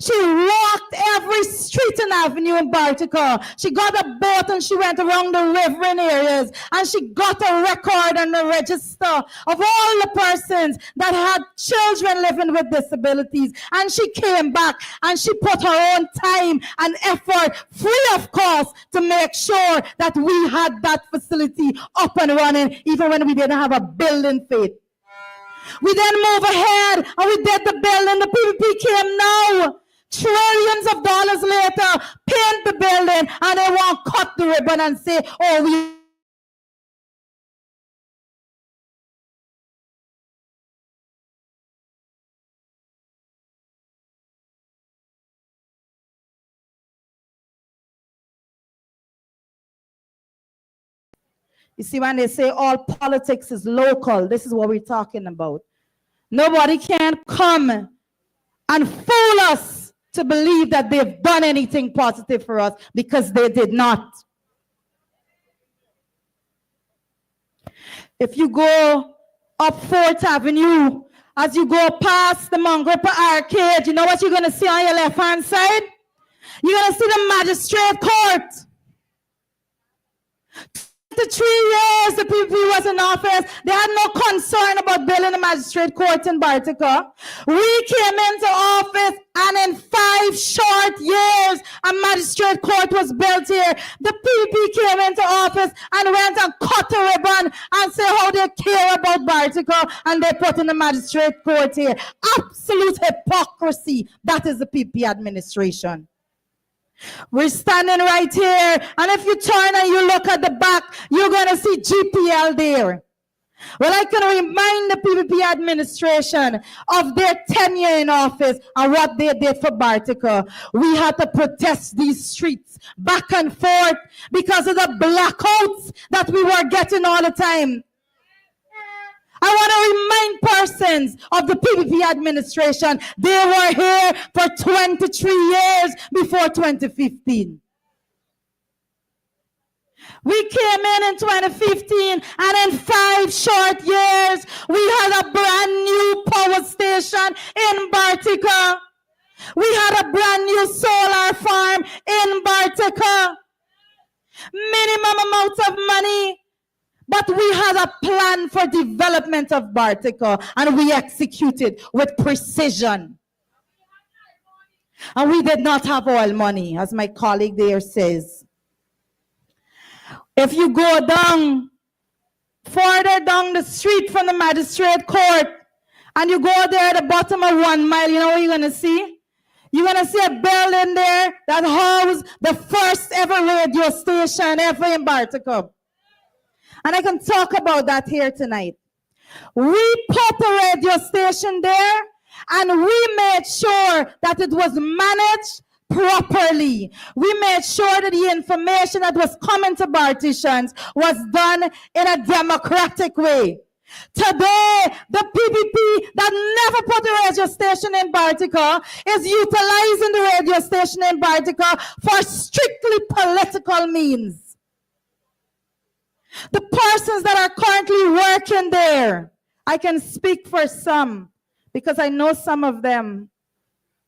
She walked every street and avenue in Bartica. She got a boat and she went around the riverine areas and she got a record and a register of all the persons that had children living with disabilities. And she came back and she put her own time and effort, free of cost, to make sure that we had that facility up and running, even when we didn't have a building fit. We then move ahead and we did the building. The PPP came now. Trillions of dollars later, paint the building, and they won't cut the ribbon and say, oh, we. You see, when they say all politics is local, this is what we're talking about. Nobody can come and fool us to believe that they've done anything positive for us, because they did not. If you go up 4th Avenue, as you go past the Mongrippa Arcade, you know what you're going to see on your left-hand side? You're going to see the magistrate court. 3 years the PPP was in office, they had no concern about building a magistrate court in Bartica. We came into office and in 5 short years a magistrate court was built here. The PPP came into office and went and cut a ribbon and said how they care about Bartica, and they put in a magistrate court here. Absolute hypocrisy. That is the PPP administration. We're standing right here, and if you turn and you look at the back, you're going to see GPL there. Well, I can remind the PPP administration of their tenure in office and what they did for Bartica. We had to protest these streets back and forth because of the blackouts that we were getting all the time. I want to remind persons of the PPP administration, they were here for 23 years before 2015. We came in 2015, and in 5 short years, we had a brand new power station in Bartica. We had a brand new solar farm in Bartica. Minimum amount of money. But we had a plan for development of Bartica, and we executed with precision. And we did not have oil money, as my colleague there says. If you go down, further down the street from the magistrate court, and you go there at the bottom of 1 mile, you know what you're going to see? You're going to see a building there that housed the first ever radio station ever in Bartica. And I can talk about that here tonight. We put a radio station there, and we made sure that it was managed properly. We made sure that the information that was coming to Barticians was done in a democratic way. Today, the PPP that never put a radio station in Bartica is utilizing the radio station in Bartica for strictly political means. The persons that are currently working there, I can speak for some because I know some of them.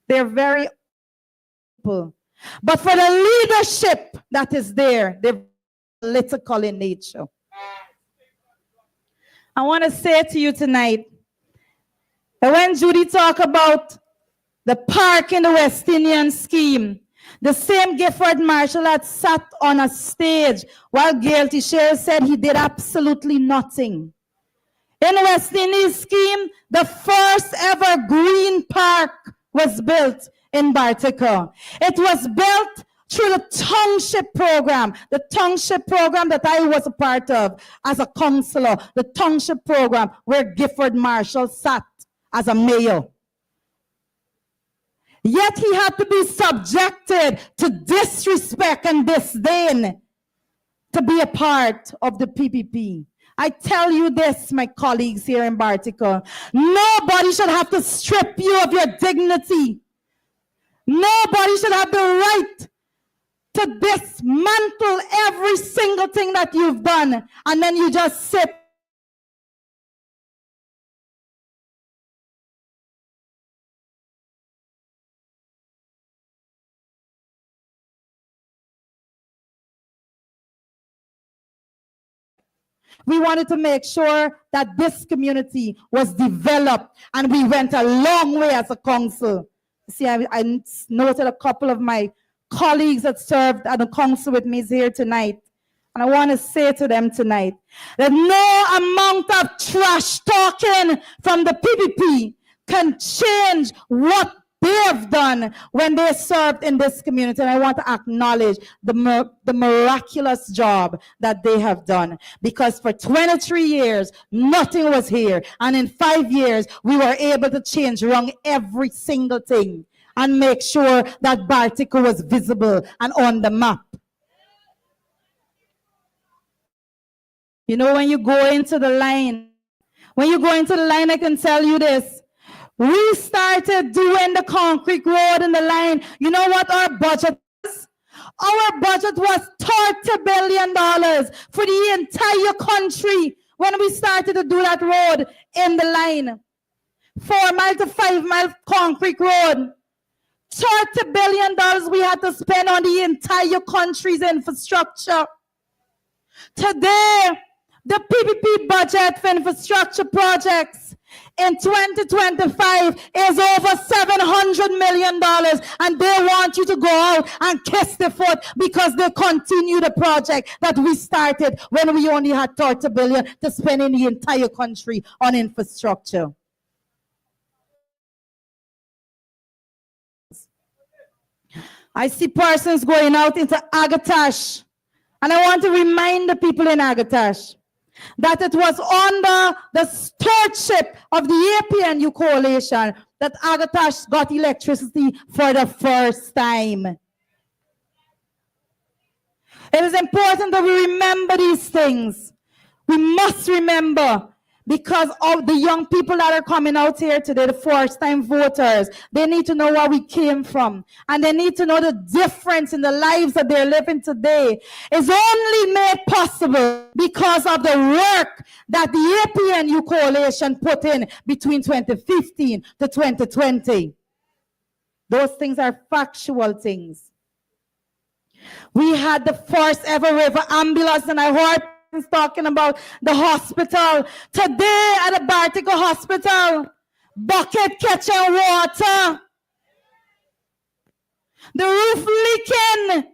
They're very people. But for the leadership that is there, they're political in nature. I want to say to you tonight that when Judy talked about the park in the West Indian scheme, the same Gifford Marshall had sat on a stage while Gail Teixeira said he did absolutely nothing. In the West Indian scheme, the first ever green park was built in Bartica. It was built through the township program that I was a part of as a councillor, the township program where Gifford Marshall sat as a mayor. Yet he had to be subjected to disrespect and disdain to be a part of the PPP. I tell you this, my colleagues here in Bartica, nobody should have to strip you of your dignity. Nobody should have the right to dismantle every single thing that you've done, and then you just sit. We wanted to make sure that this community was developed, and we went a long way as a council. See, I noted a couple of my colleagues that served at the council with me here tonight. And I want to say to them tonight that no amount of trash talking from the PPP can change what they have done when they served in this community. And I want to acknowledge the miraculous job that they have done. Because for 23 years, nothing was here. And in 5 years, we were able to change around every single thing and make sure that Bartica was visible and on the map. You know, when you go into the line, I can tell you this. We started doing the concrete road in the line. You know what our budget was? Our budget was $30 billion for the entire country when we started to do that road in the line. 4 mile to 5 mile concrete road. $30 billion we had to spend on the entire country's infrastructure. Today, the PPP budget for infrastructure projects in 2025 is over $700 million, and they want you to go out and kiss the foot because they continue the project that we started when we only had $30 billion to spend in the entire country on infrastructure. I see persons going out into Agatash, and I want to remind the people in Agatash that it was under the stewardship of the APNU coalition that Agatash got electricity for the first time. It is important that we remember these things. We must remember, because of the young people that are coming out here today, the first-time voters. They need to know where we came from. And they need to know the difference in the lives that they're living today is only made possible because of the work that the APNU coalition put in between 2015 to 2020. Those things are factual things. We had the first ever river ambulance, and I heard persons talking about the hospital. Today at the Bartica Hospital, bucket catching water. The roof leaking.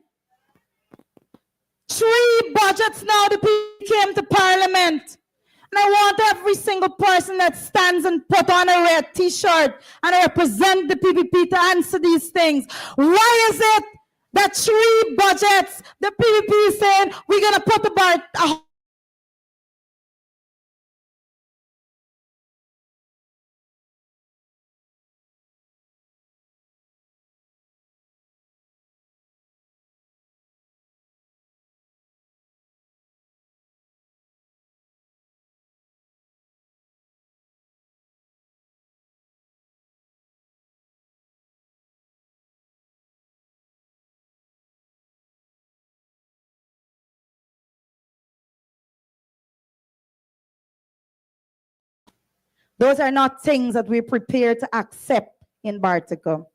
3 budgets now the people came to Parliament. And I want every single person that stands and put on a red t-shirt and represent the PPP to answer these things. Why is it that 3 budgets the PPP is saying we're going to put about Those are not things that we're prepared to accept in Bartica.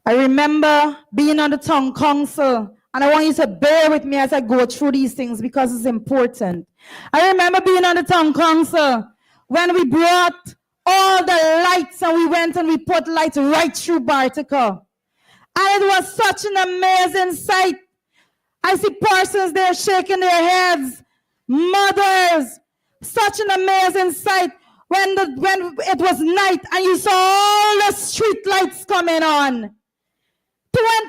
I remember being on the town council, and I want you to bear with me as I go through these things because it's important. I remember being on the town council when we brought all the lights and we went and we put lights right through Bartica. And it was such an amazing sight. I see persons there shaking their heads, mothers. Such an amazing sight when it was night and you saw all the street lights coming on.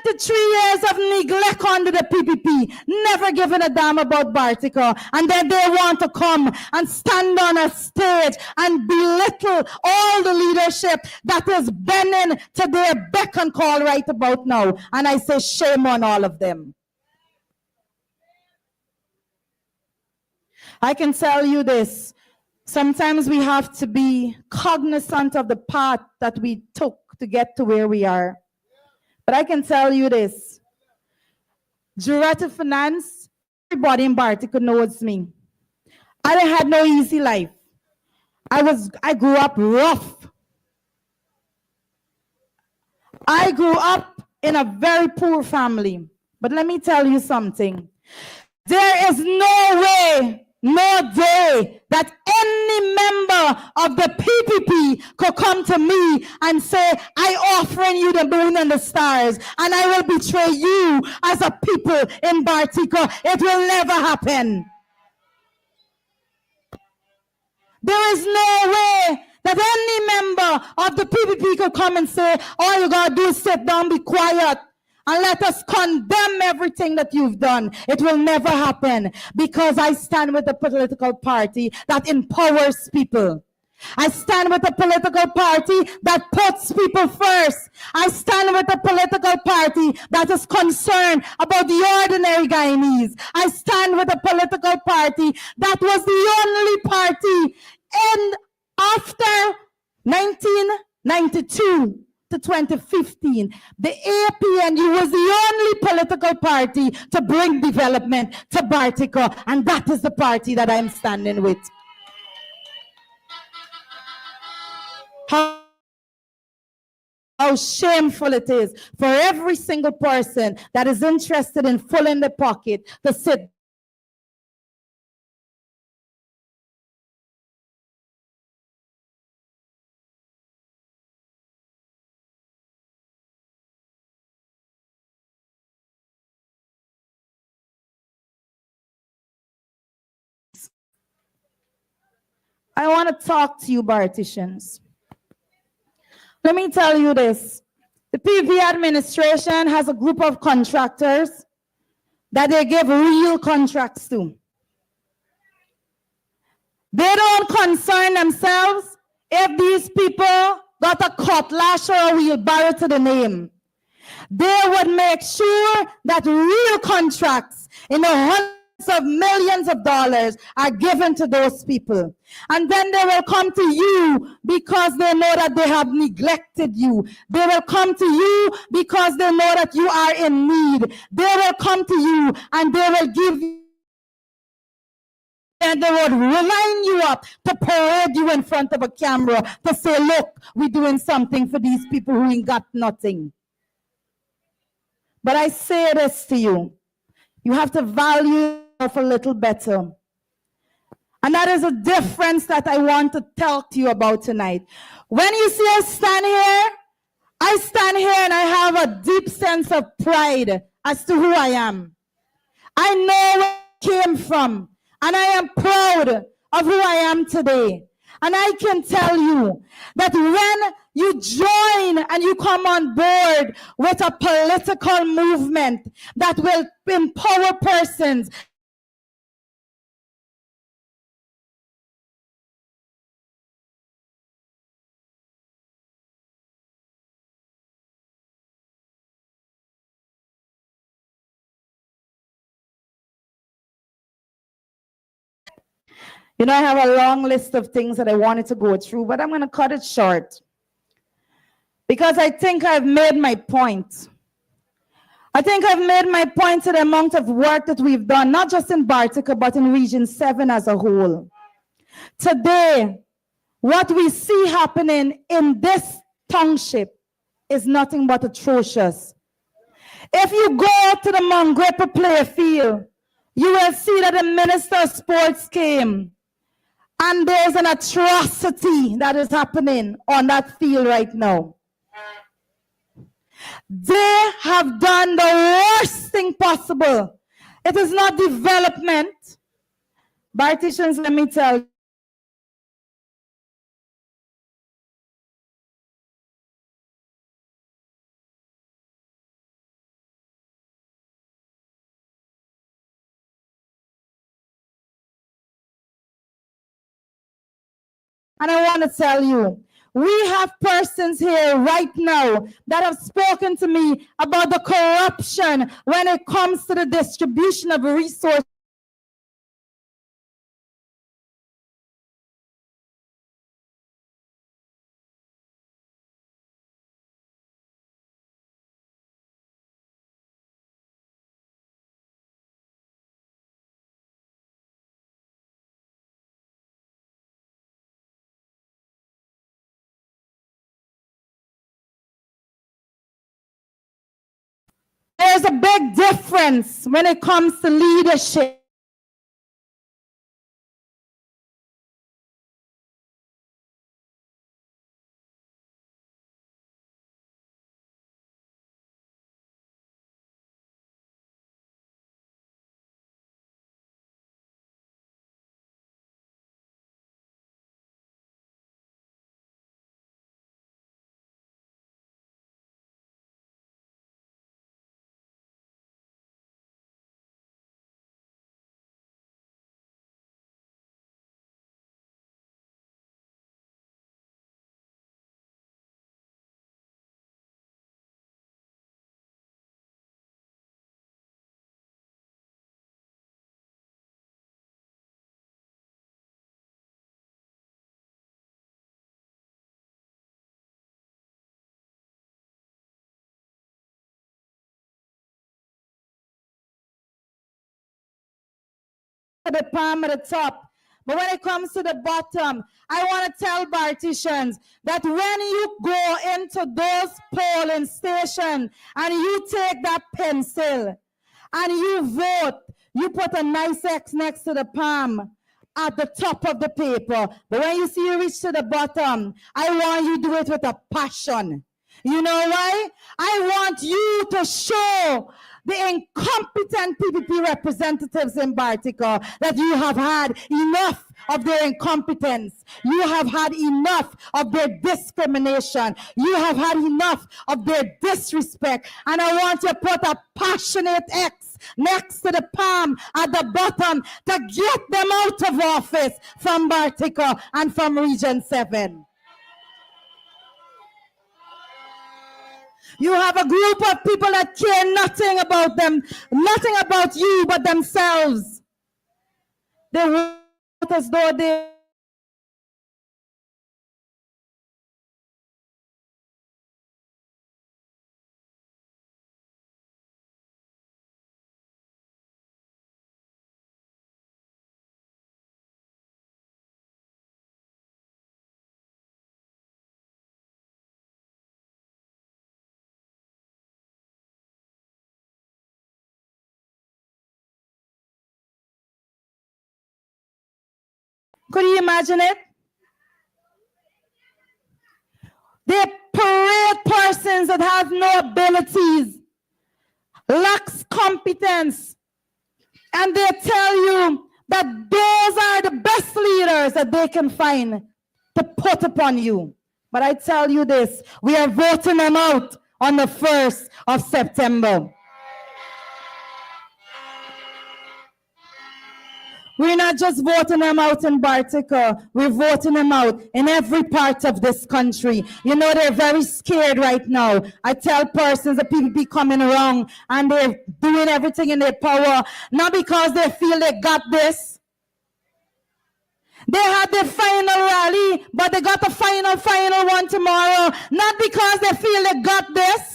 23 years of neglect under the PPP, never given a damn about Bartica, and then they want to come and stand on a stage and belittle all the leadership that is bending to their beck and call right about now. And I say shame on all of them. I can tell you this. Sometimes we have to be cognizant of the path that we took to get to where we are. But I can tell you this. Juretha Fernandes, everybody in Bartica knows me. I had no easy life. I grew up rough. I grew up in a very poor family. But let me tell you something. There is no way, no day that any member of the PPP could come to me and say, I offering you the moon and the stars, and I will betray you as a people in Bartica. It will never happen. There is no way that any member of the PPP could come and say, all you gotta do is sit down, be quiet, and let us condemn everything that you've done. It will never happen because I stand with a political party that empowers people. I stand with a political party that puts people first. I stand with a political party that is concerned about the ordinary Guyanese. I stand with a political party that was the only party in after 1992 to 2015, the APNU was the only political party to bring development to Bartica, and that is the party that I'm standing with. How shameful it is for every single person that is interested in filling the pocket to sit I want to talk to you, Barticians. Let me tell you this. The PV administration has a group of contractors that they give real contracts to. They don't concern themselves if these people got a cutlass or a wheelbarrow to the name. They would make sure that real contracts in the hundreds of millions of dollars are given to those people. And then they will come to you because they know that they have neglected you. They will come to you because they know that you are in need. They will come to you and they will give you, and they will line you up to parade you in front of a camera to say, look, we're doing something for these people who ain't got nothing. But I say this to you. You have to value yourself a little better. And that is a difference that I want to talk to you about tonight. When you see us stand here, I stand here and I have a deep sense of pride as to who I am. I know where I came from, and I am proud of who I am today. And I can tell you that when you join and you come on board with a political movement that will empower persons, you know, I have a long list of things that I wanted to go through, but I'm going to cut it short because I think I've made my point. I think I've made my point to the amount of work that we've done, not just in Bartica, but in Region 7 as a whole. Today, what we see happening in this township is nothing but atrocious. If you go to the Mangrepa player field, you will see that the Minister of Sports came. And there's an atrocity that is happening on that field right now. They have done the worst thing possible. It is not development. Barticians, let me tell you. And I want to tell you, we have persons here right now that have spoken to me about the corruption when it comes to the distribution of resources. There's a big difference when it comes to leadership. The palm at the top. But when it comes to the bottom, I want to tell Barticians that when you go into those polling stations and you take that pencil and you vote, you put a nice X next to the palm at the top of the paper. But when you see you reach to the bottom, I want you to do it with a passion. You know why? I want you to show the incompetent PPP representatives in Bartica that you have had enough of their incompetence. You have had enough of their discrimination. You have had enough of their disrespect. And I want you to put a passionate X next to the palm at the bottom to get them out of office from Bartica and from Region 7. You have a group of people that care nothing about them, nothing about you but themselves. They vote as though they Could you imagine it? They parade persons that have no abilities, lacks competence, and they tell you that those are the best leaders that they can find to put upon you. But I tell you this, we are voting them out on the 1st of September. We're not just voting them out in Bartica, we're voting them out in every part of this country. You know, they're very scared right now. I tell persons that people be coming around and they're doing everything in their power, not because they feel they got this. They had their final rally, but they got the final one tomorrow, not because they feel they got this.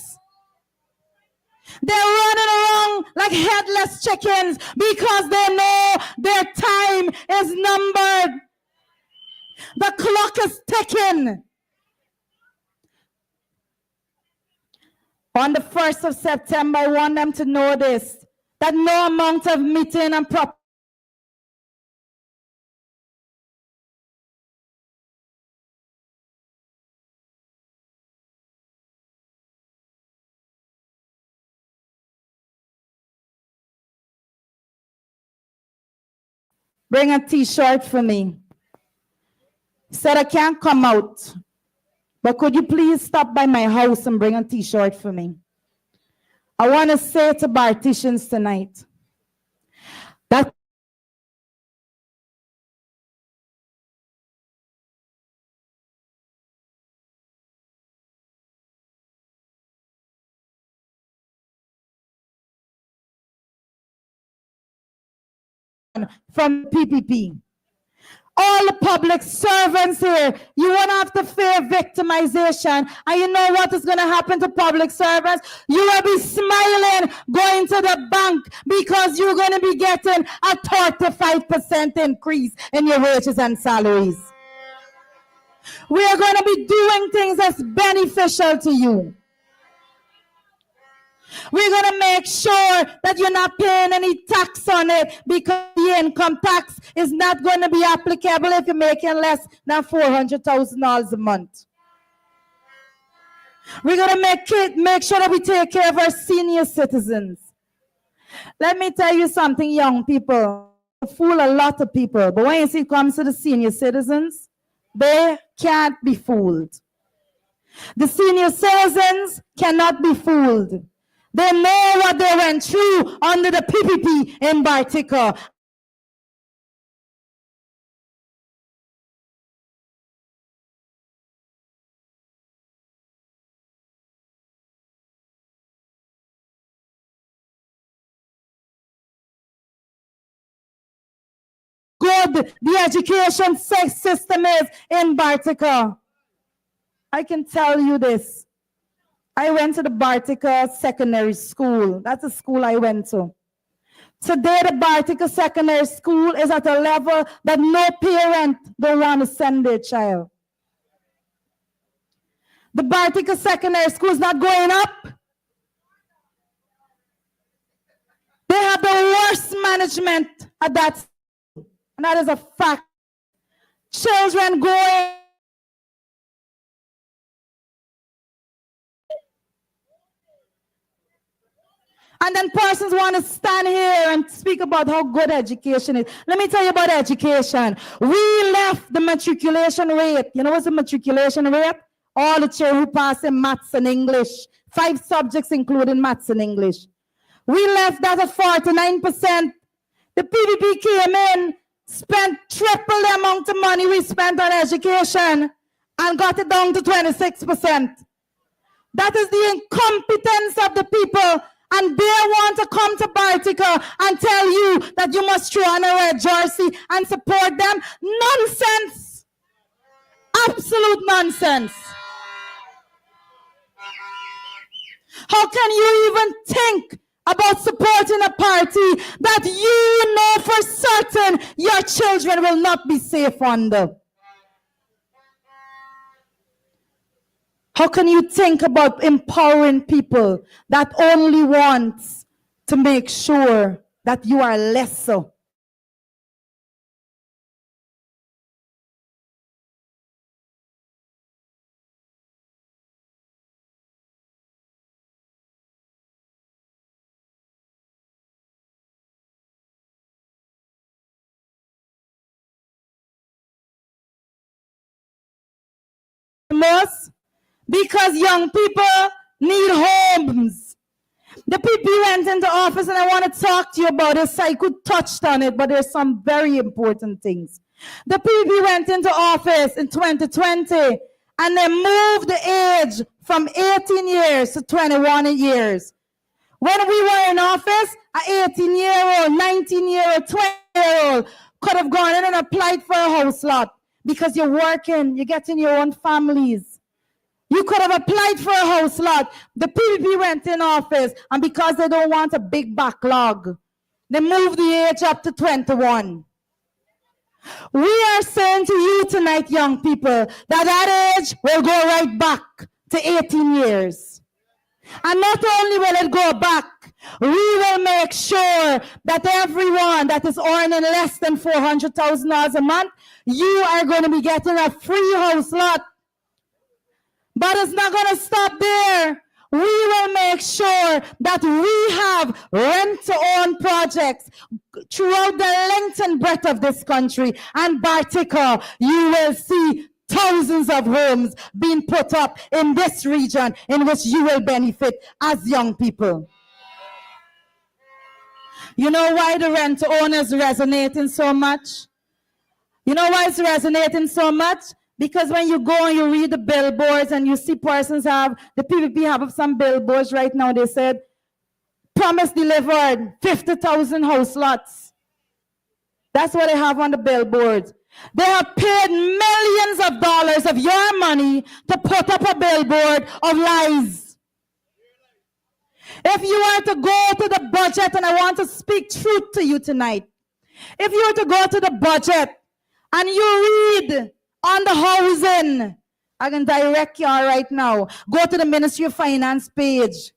They're running around like headless chickens because they know their time is numbered. The clock is ticking. On the 1st of September, I want them to know this, that no amount of meeting and bring a t-shirt for me. Said I can't come out, but could you please stop by my house and bring a t-shirt for me? I want to say to Barticians tonight that from PPP. All the public servants here, you won't have to fear victimization. And you know what is going to happen to public servants? You will be smiling going to the bank because you're going to be getting a 35% increase in your wages and salaries. We are going to be doing things that's beneficial to you. We're going to make sure that you're not paying any tax on it because the income tax is not going to be applicable if you're making less than $400,000 a month. We're going to make sure that we take care of our senior citizens. Let me tell you something, young people. Fool a lot of people, but when it comes to the senior citizens, they can't be fooled. The senior citizens cannot be fooled. They know what they went through under the PPP in Bartica. Good the education system is in Bartica. I can tell you this. I went to the Bartica Secondary School. That's the school I went to. Today, the Bartica Secondary School is at a level that no parent don't want to send their child. The Bartica Secondary School is not going up. They have the worst management at that school, and that is a fact. Children going and then persons want to stand here and speak about how good education is. Let me tell you about education. We left the matriculation rate. You know what's the matriculation rate? All the children who pass in maths and English. 5 subjects including maths and English. We left that at 49%. The PPP came in, spent triple the amount of money we spent on education and got it down to 26%. That is the incompetence of the people. And they want to come to Bartica and tell you that you must throw on a red jersey and support them. Nonsense. Absolute nonsense. How can you even think about supporting a party that you know for certain your children will not be safe under? How can you think about empowering people that only wants to make sure that you are lesser house because young people need homes. The PP went into office, and I want to talk to you about this. I could touch on it, but there's some very important things. The PP went into office in 2020, and they moved the age from 18 years to 21 years. When we were in office, an 18-year-old, 19-year-old, 20-year-old could have gone in and applied for a house lot because you're working, you're getting your own families. You could have applied for a house lot. The PPP went in office, and because they don't want a big backlog, they moved the age up to 21. We are saying to you tonight, young people, that age will go right back to 18 years. And not only will it go back, we will make sure that everyone that is earning less than $400,000 a month, you are going to be getting a free house lot. But it's not going to stop there. We will make sure that we have rent-to-own projects throughout the length and breadth of this country. And Bartica, you will see thousands of homes being put up in this region in which you will benefit as young people. You know why the rent-to-own is resonating so much? You know why it's resonating so much? Because when you go and you read the billboards and you see persons have, the PPP have some billboards right now, they said, promise delivered, 50,000 house lots. That's what they have on the billboards. They have paid millions of dollars of your money to put up a billboard of lies. If you were to go to the budget, and I want to speak truth to you tonight, if you were to go to the budget and you read on the housing, I can direct you all right now. Go to the Ministry of Finance page.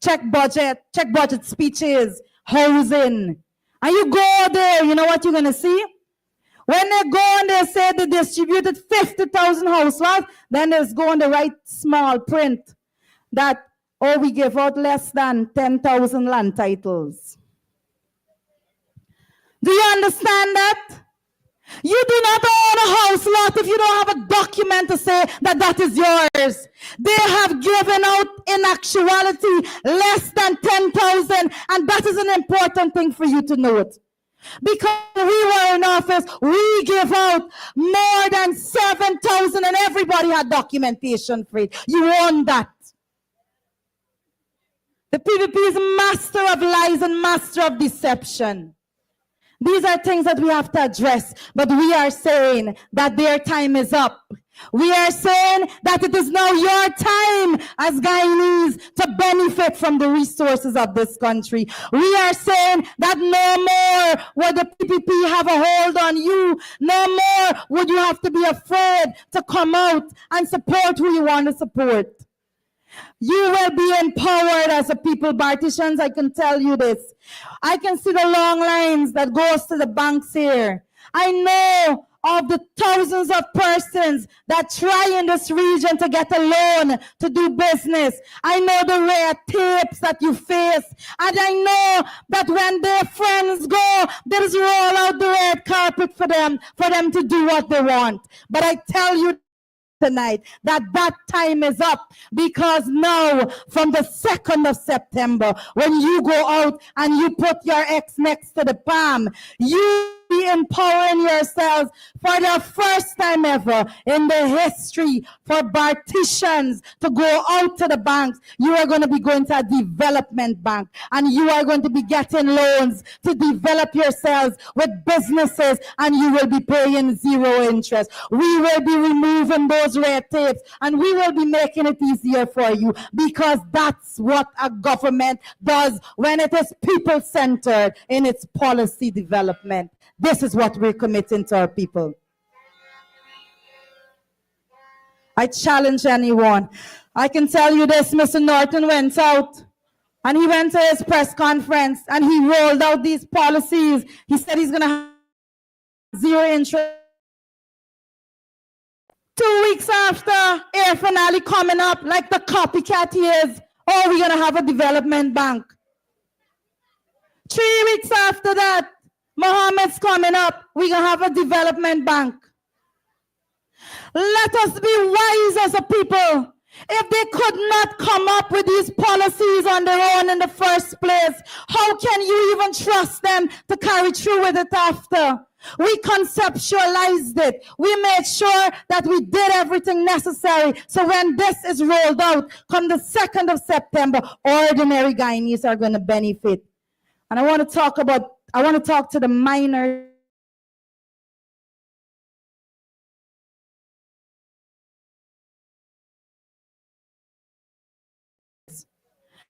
Check budget speeches, housing. And you go there, you know what you're going to see? When they go and they say they distributed 50,000 house lots, then there's go on the right small print that, oh, we give out less than 10,000 land titles. Do you understand that? You do not own a house lot if you don't have a document to say that that is yours. They have given out, in actuality, less than 10,000, and that is an important thing for you to note. Because we were in office, we give out more than 7,000, and everybody had documentation for it. You own that. The PPP is master of lies and master of deception. These are things that we have to address, but we are saying that their time is up. We are saying that it is now your time as Guyanese to benefit from the resources of this country. We are saying that no more would the PPP have a hold on you. No more would you have to be afraid to come out and support who you want to support. You will be empowered as a people, Barticians, I can tell you this. I can see the long lines that goes to the banks here. I know of the thousands of persons that try in this region to get a loan to do business. I know the red tapes that you face. And I know that when their friends go, they just roll out the red carpet for them to do what they want. But I tell you tonight that time is up, because now from the 2nd of September, when you go out and you put your X next to the palm, you be empowering yourselves for the first time ever in the history for Barticians to go out to the banks. You are going to be going to a development bank, and you are going to be getting loans to develop yourselves with businesses, and you will be paying 0 interest. We will be removing those red tapes, and we will be making it easier for you, because that's what a government does when it is people-centered in its policy development. This is what we're committing to our people. I challenge anyone. I can tell you this, Mr. Norton went out and he went to his press conference and he rolled out these policies. He said he's going to have 0 interest. 2 weeks after, air finale coming up like the copycat he is, oh, we're going to have a development bank. 3 weeks after that, Mohammed's coming up, we're going to have a development bank. Let us be wise as a people. If they could not come up with these policies on their own in the first place, how can you even trust them to carry through with it after? We conceptualized it. We made sure that we did everything necessary. So when this is rolled out, come the 2nd of September, ordinary Guyanese are going to benefit. And I want to talk to the minors.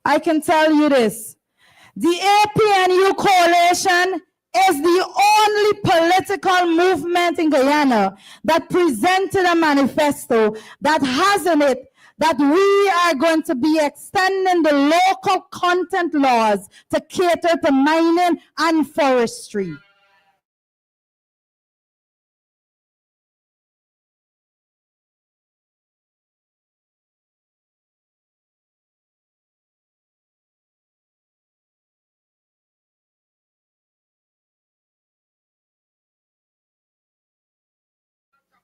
I can tell you this. The APNU coalition is the only political movement in Guyana that presented a manifesto that has in it that we are going to be extending the local content laws to cater to mining and forestry.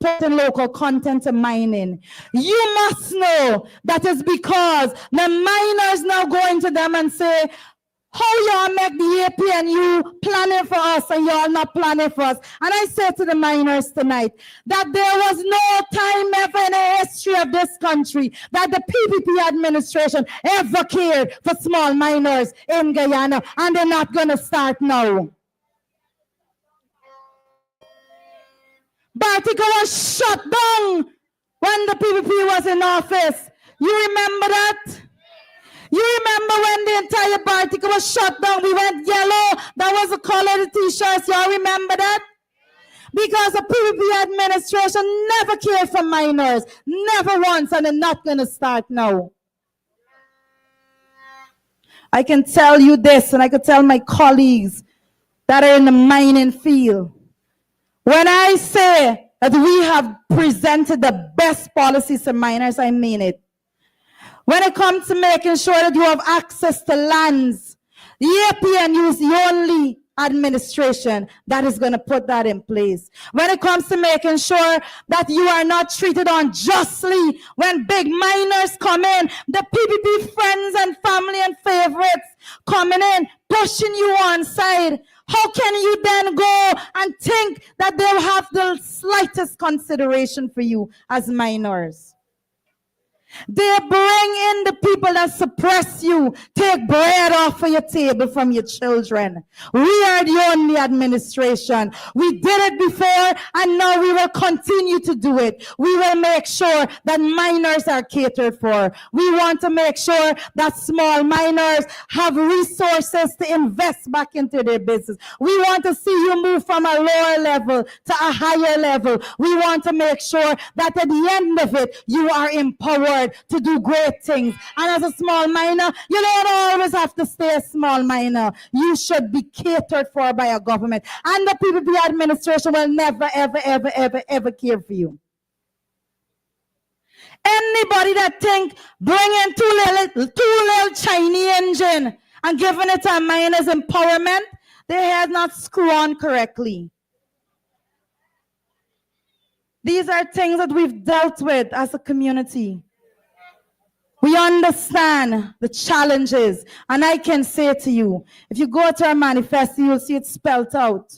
Putting local content to mining. You must know that is because the miners now go into them and say, how y'all make the AP and you planning for us and y'all not planning for us? And I say to the miners tonight that there was no time ever in the history of this country that the PPP administration ever cared for small miners in Guyana, and they're not going to start now. Bartica was shut down when the PPP was in office. You remember that? You remember when the entire Bartica was shut down? We went yellow. That was the color of the t-shirts. Y'all remember that? Because the PPP administration never cared for minors. Never once, and they're not going to start now. I can tell you this, and I can tell my colleagues that are in the mining field. When I say that we have presented the best policies to miners, I mean it. When it comes to making sure that you have access to lands, the APNU is the only administration that is going to put that in place. When it comes to making sure that you are not treated unjustly when big miners come in, the PPP friends and family and favorites coming in, pushing you on side, how can you then go and think that they'll have the slightest consideration for you as minors? They bring in the people that suppress you, take bread off of your table from your children. We are the only administration. We did it before, and now we will continue to do it. We will make sure that minors are catered for. We want to make sure that small minors have resources to invest back into their business. We want to see you move from a lower level to a higher level. We want to make sure that at the end of it, you are empowered to do great things. And as a small miner, you don't always have to stay a small miner. You should be catered for by a government. And the PPP administration will never, ever, ever, ever, ever care for you. Anybody that think bringing two little Chinese engine and giving it to a miner's empowerment, their head not screw on correctly. These are things that we've dealt with as a community. We understand the challenges, and I can say to you, if you go to our manifesto, you'll see it spelled out.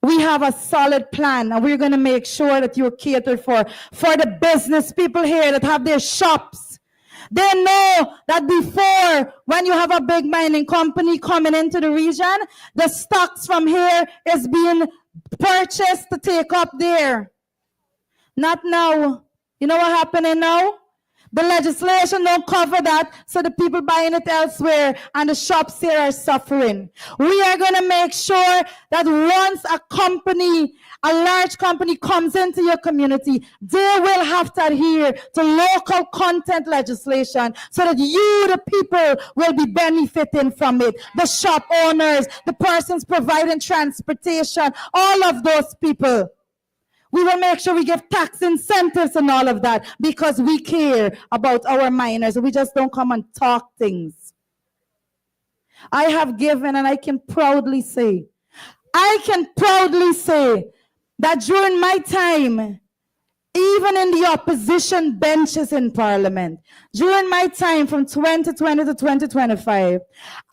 We have a solid plan, and we're going to make sure that you're catered for the business people here that have their shops. They know that before, when you have a big mining company coming into the region, the stocks from here is being purchased to take up there. Not now. You know what happening now? The legislation don't cover that, so the people buying it elsewhere and the shops here are suffering. We are going to make sure that once a large company comes into your community, they will have to adhere to local content legislation so that you, the people, will be benefiting from it. The shop owners, the persons providing transportation, all of those people. We will make sure we give tax incentives and all of that because we care about our miners. We just don't come and talk things. I have given, and I can proudly say that during my time even in the opposition benches in Parliament, during my time from 2020 to 2025,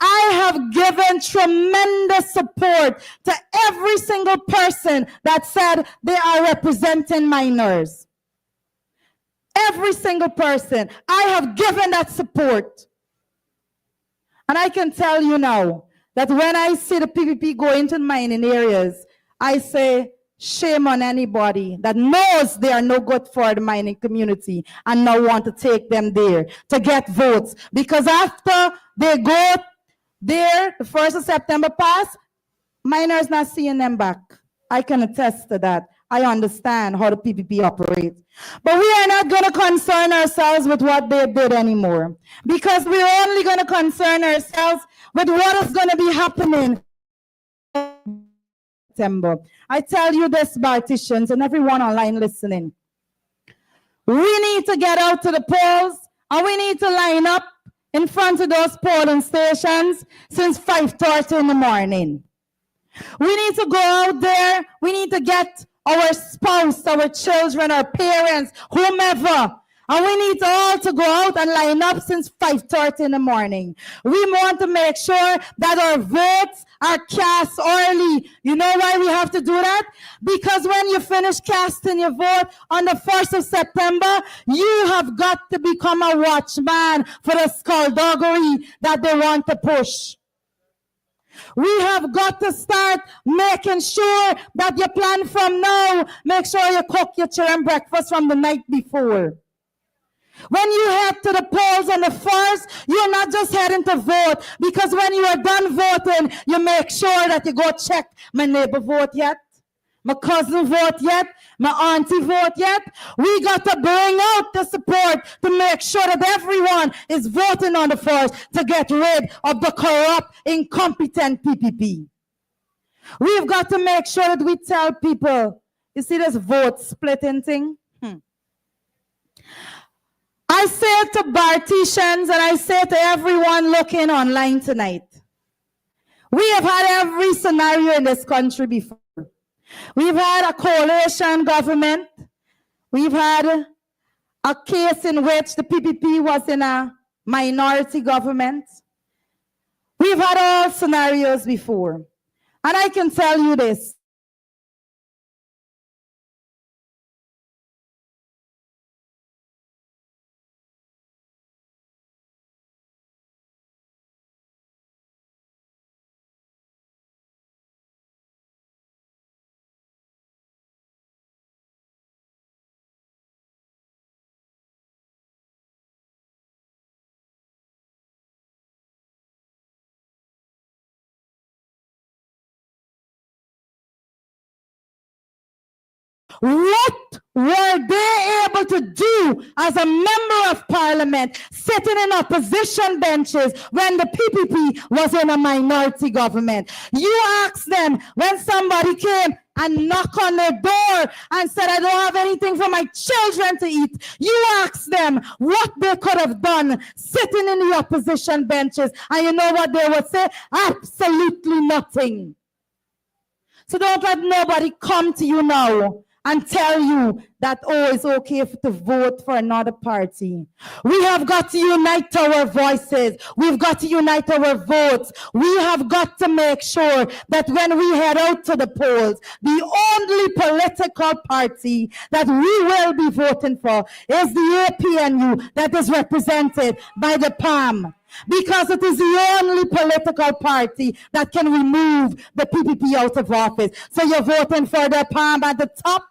I have given tremendous support to every single person that said they are representing minors. Every single person. I have given that support. And I can tell you now that when I see the PPP go into mining areas, I say, shame on anybody that knows they are no good for the mining community and now want to take them there to get votes. Because after they go there, the 1st of September pass, miners not seeing them back. I can attest to that. I understand how the PPP operates. But we are not going to concern ourselves with what they did anymore. Because we're only going to concern ourselves with what is going to be happening in September. I tell you this, Barticians, and everyone online listening. We need to get out to the polls, and we need to line up in front of those polling stations since 5:30 in the morning. We need to go out there. We need to get our spouse, our children, our parents, whomever. And we need all to go out and line up since 5:30 in the morning. We want to make sure that our votes are cast early. You know why we have to do that? Because when you finish casting your vote on the 1st of September, you have got to become a watchman for the skullduggery that they want to push. We have got to start making sure that you plan from now. Make sure you cook your children breakfast from the night before. When you head to the polls on the 1st, you're not just heading to vote, because when you are done voting, you make sure that you go check, my neighbor vote yet, my cousin vote yet, my auntie vote yet. We got to bring out the support to make sure that everyone is voting on the 1st to get rid of the corrupt, incompetent PPP. We've got to make sure that we tell people, you see this vote splitting thing? I say to Barticians and I say to everyone looking online tonight, we have had every scenario in this country before. We've had a coalition government. We've had a case in which the PPP was in a minority government. We've had all scenarios before. And I can tell you this. What were they able to do as a member of parliament sitting in opposition benches when the PPP was in a minority government? You ask them when somebody came and knocked on their door and said, I don't have anything for my children to eat. You ask them what they could have done sitting in the opposition benches. And you know what they would say? Absolutely nothing. So don't let nobody come to you now and tell you that, oh, it's okay to vote for another party. We have got to unite our voices. We've got to unite our votes. We have got to make sure that when we head out to the polls, the only political party that we will be voting for is the APNU that is represented by the PAM. Because it is the only political party that can remove the PPP out of office. So you're voting for the PAM at the top,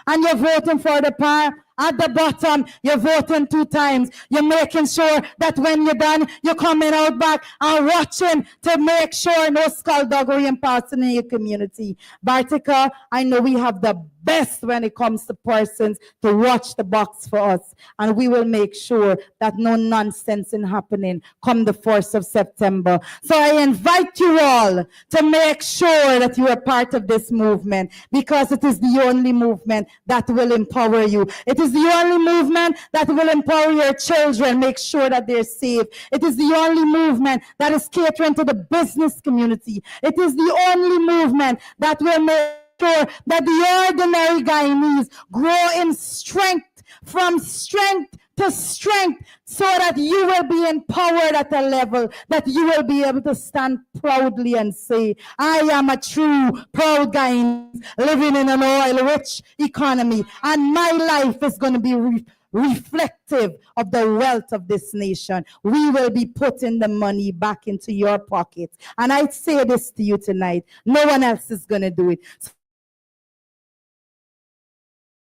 and you're voting for the PAM at the bottom. You're voting 2 times. You're making sure that when you're done, you're coming out back and watching to make sure no skullduggery and passing in your community. Bartica, I know we have the best when it comes to persons to watch the box for us. And we will make sure that no nonsense is happening come the 1st of September. So I invite you all to make sure that you are part of this movement, because it is the only movement that will empower you. It is the only movement that will empower your children, make sure that they're safe. It is the only movement that is catering to the business community. It is the only movement that will make sure that the ordinary Guyanese grow in strength, from strength to strength, so that you will be empowered at a level that you will be able to stand proudly and say, I am a true, proud Guyanese living in an oil-rich economy, and my life is going to be reflective of the wealth of this nation. We will be putting the money back into your pockets. And I say this to you tonight, no one else is going to do it.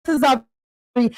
This is the only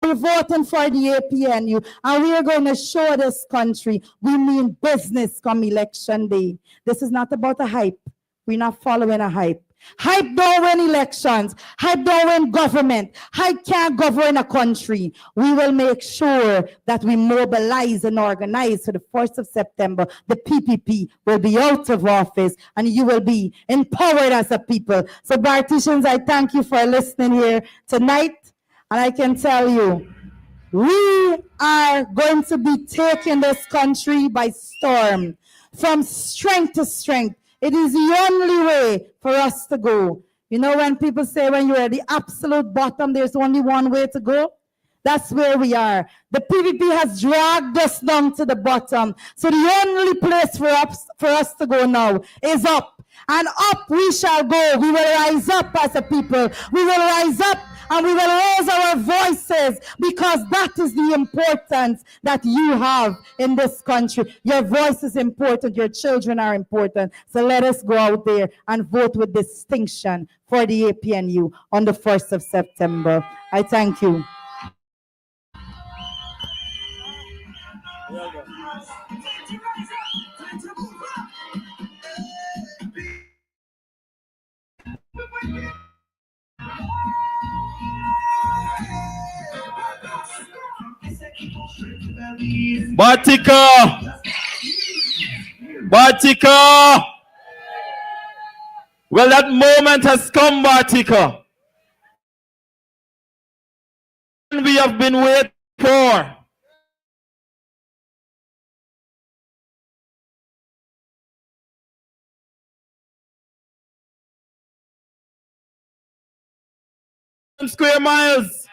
we're voting for the APNU, and we are going to show this country we mean business come election day. This is not about a hype. We're not following a hype. Hype don't win elections. Hype don't win government. Hype can't govern a country. We will make sure that we mobilize and organize for the 1st of September. The PPP will be out of office and you will be empowered as a people. So Barticians, I thank you for listening here tonight. And I can tell you, we are going to be taking this country by storm, from strength to strength. It is the only way for us to go. You know, when people say when you're at the absolute bottom, there's only one way to go? That's where we are. The PPP has dragged us down to the bottom. So the only place for us to go now is up. And up we shall go. We will rise up as a people. We will rise up and we will raise our voices, because that is the importance that you have in this country. Your voice is important. Your children are important. So let us go out there and vote with distinction for the APNU on the 1st of September. I thank you. Bartica! Bartica! Well, that moment has come, Bartica. We have been waiting for. Square miles,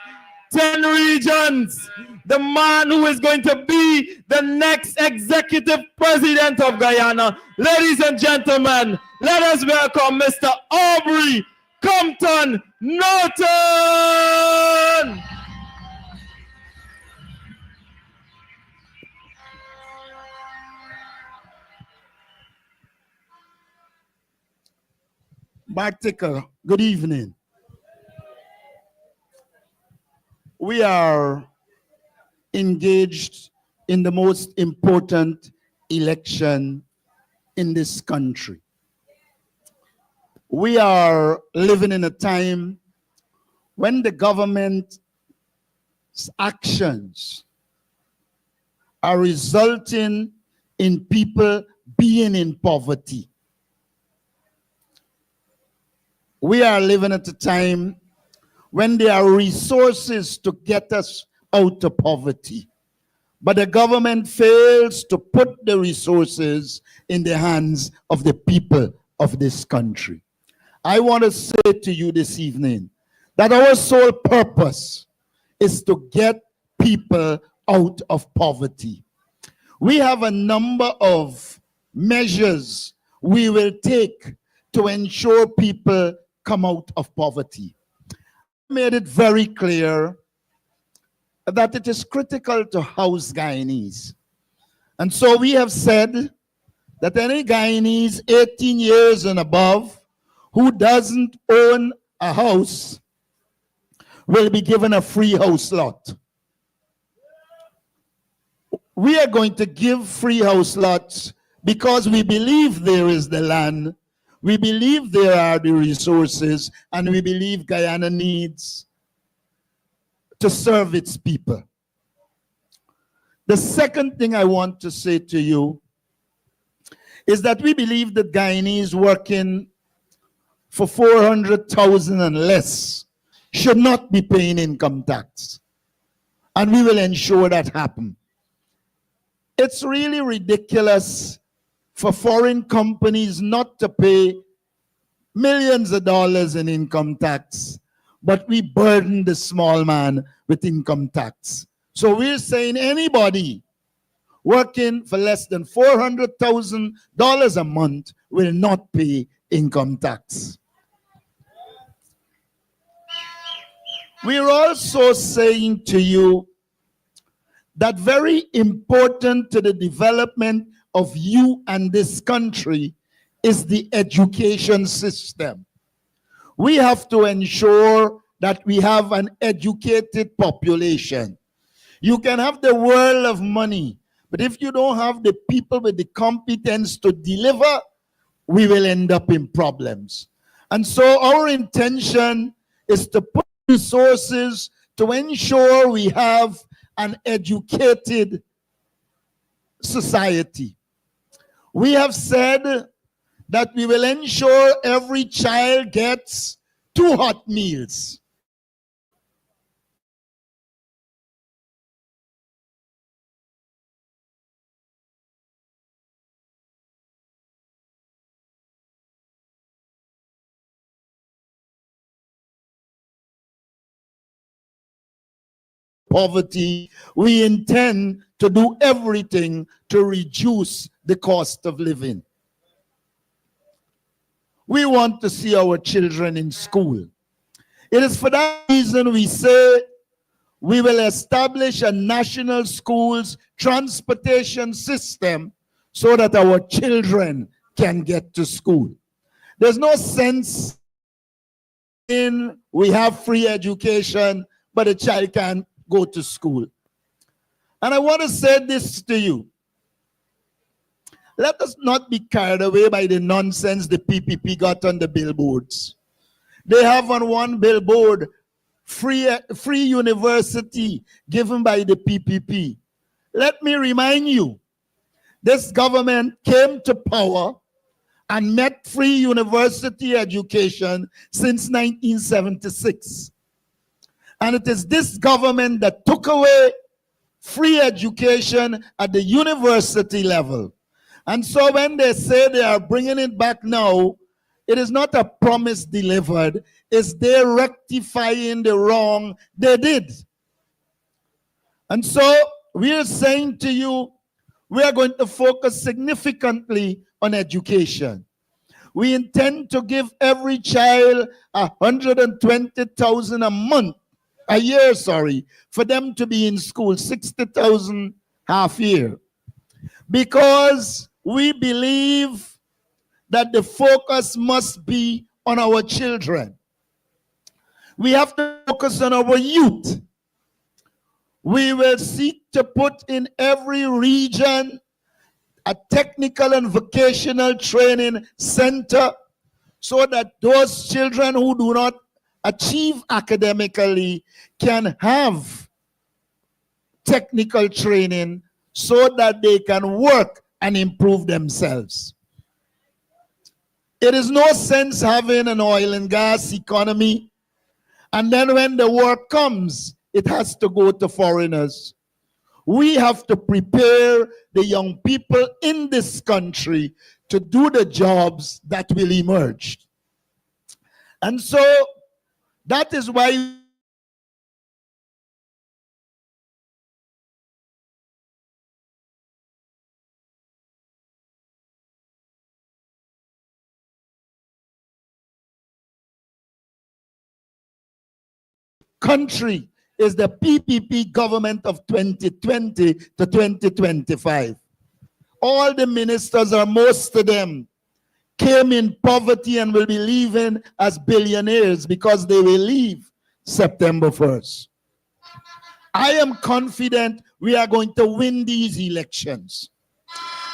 10 regions. The man who is going to be the next executive president of Guyana. Ladies and gentlemen, let us welcome Mr. Aubrey Compton Norton. Bartica, good evening. We are engaged in the most important election in this country. We are living in a time when the government's actions are resulting in people being in poverty. We are living at a time when there are resources to get us out of poverty, but the government fails to put the resources in the hands of the people of this country. I want to say to you this evening that our sole purpose is to get people out of poverty. We have a number of measures we will take to ensure people come out of poverty. Made it very clear that it is critical to house Guyanese. And so we have said that any Guyanese 18 years and above who doesn't own a house will be given a free house lot. We are going to give free house lots because we believe there is the land, we believe there are the resources, and we believe Guyana needs to serve its people. The second thing I want to say to you is that we believe that Guyanese working for $400,000 and less should not be paying income tax. And we will ensure that happen. It's really ridiculous for foreign companies not to pay millions of dollars in income tax, but we burden the small man with income tax. So we're saying anybody working for less than $400,000 a month will not pay income tax. We're also saying to you that very important to the development of you and this country is the education system. We have to ensure that we have an educated population. You can have the world of money, but if you don't have the people with the competence to deliver, we will end up in problems. And so our intention is to put resources to ensure we have an educated society. We have said that we will ensure every child gets 2 hot meals. Poverty, we intend to do everything to reduce the cost of living. We want to see our children in school. It is for that reason we say we will establish a national schools transportation system so that our children can get to school. There's no sense in we have free education, but a child can't go to school. And I want to say this to you. Let us not be carried away by the nonsense the PPP got on the billboards. They have on one billboard, free university given by the PPP. Let me remind you, this government came to power and met free university education since 1976. And it is this government that took away free education at the university level. And so when they say they are bringing it back now, it is not a promise delivered, it's they rectifying the wrong they did. And so we are saying to you, we are going to focus significantly on education. We intend to give every child $120,000 a year, for them to be in school, 60,000 half year. Because we believe that the focus must be on our children. We have to focus on our youth. We will seek to put in every region a technical and vocational training center so that those children who do not achieve academically can have technical training so that they can work and improve themselves. It is no sense having an oil and gas economy, and then when the work comes, it has to go to foreigners. We have to prepare the young people in this country to do the jobs that will emerge. And so that is why country is the PPP government of 2020 to 2025. All the ministers, or most of them, came in poverty and will be leaving as billionaires because they will leave September 1st. I am confident we are going to win these elections.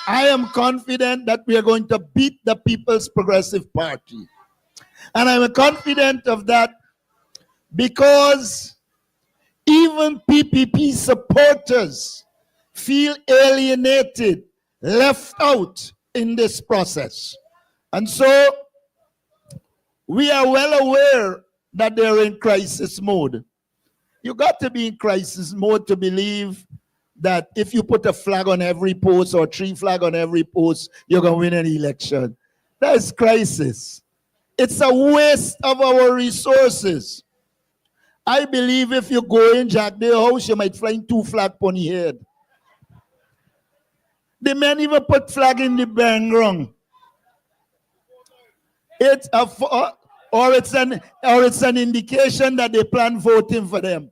I am confident that we are going to beat the People's Progressive Party. And I'm confident of that because even PPP supporters feel alienated, left out in this process. And so we are well aware that they're in crisis mode. You got to be in crisis mode to believe that if you put a flag on every post or 3 flags on every post, you're going to win an election. That's crisis. It's a waste of our resources. I believe if you go in Jack their house, you might find 2 flags on your head. The men even put flag in the burn ground. It's an indication that they plan voting for them.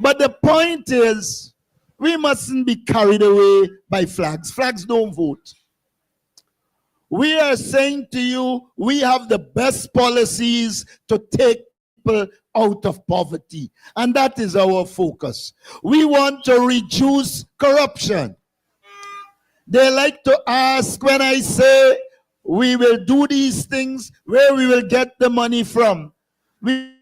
But the point is, we mustn't be carried away by flags. Flags don't vote. We are saying to you, we have the best policies to take people out of poverty. And that is our focus. We want to reduce corruption. They like to ask when I say we will do these things, where we will get the money from. We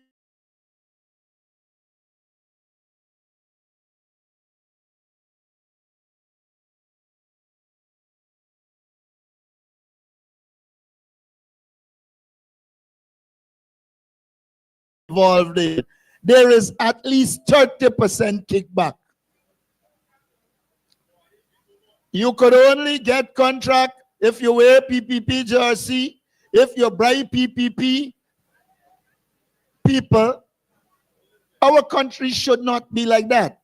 involved in. There is at least 30% kickback. You could only get contract if you wear PPP jersey, if you bribe PPP people. Our country should not be like that.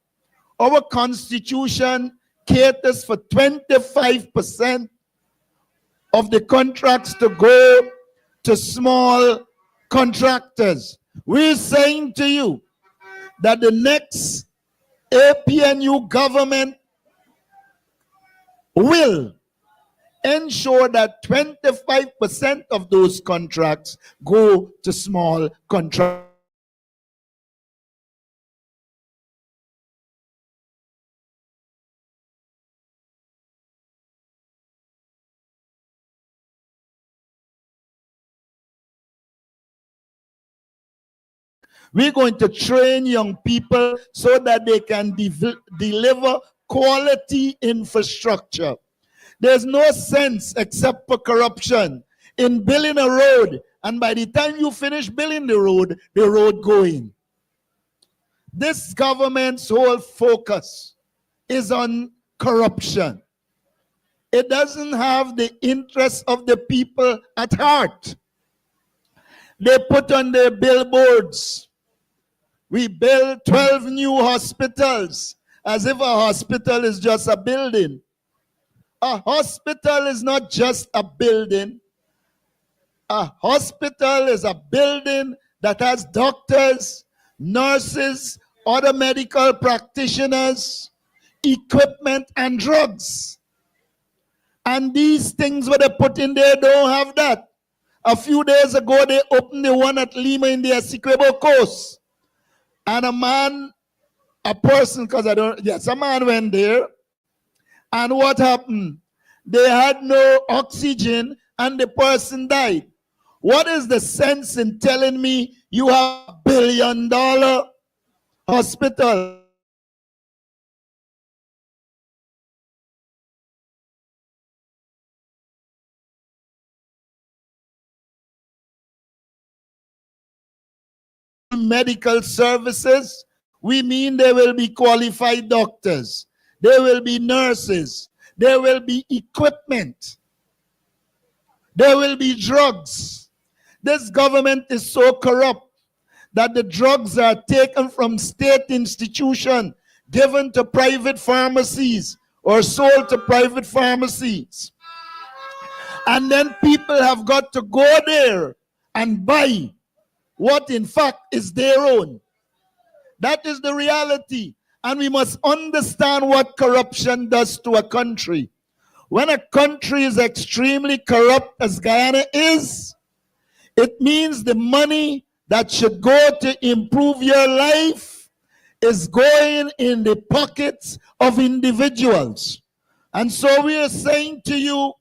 Our constitution caters for 25% of the contracts to go to small contractors. We're saying to you that the next APNU government will ensure that 25% of those contracts go to small contractors. We're going to train young people so that they can deliver quality infrastructure. There's no sense except for corruption in building a road, and by the time you finish building the road going. This government's whole focus is on corruption. It doesn't have the interests of the people at heart. They put on their billboards, we build 12 new hospitals, as if a hospital is just a building. A hospital is not just a building. A hospital is a building that has doctors, nurses, other medical practitioners, equipment, and drugs. And these things that they put in there don't have that. A few days ago, they opened the one at Lima in the Essequibo Coast. And a man went there. And what happened? They had no oxygen and the person died. What is the sense in telling me you have $1 billion hospital? Medical services, we mean there will be qualified doctors, there will be nurses, there will be equipment, there will be drugs. This government is so corrupt that the drugs are taken from state institutions, given to private pharmacies or sold to private pharmacies. And then people have got to go there and buy what in fact is their own. That is the reality. And we must understand what corruption does to a country. When a country is extremely corrupt, as Guyana is, it means the money that should go to improve your life is going in the pockets of individuals. And so we are saying to you,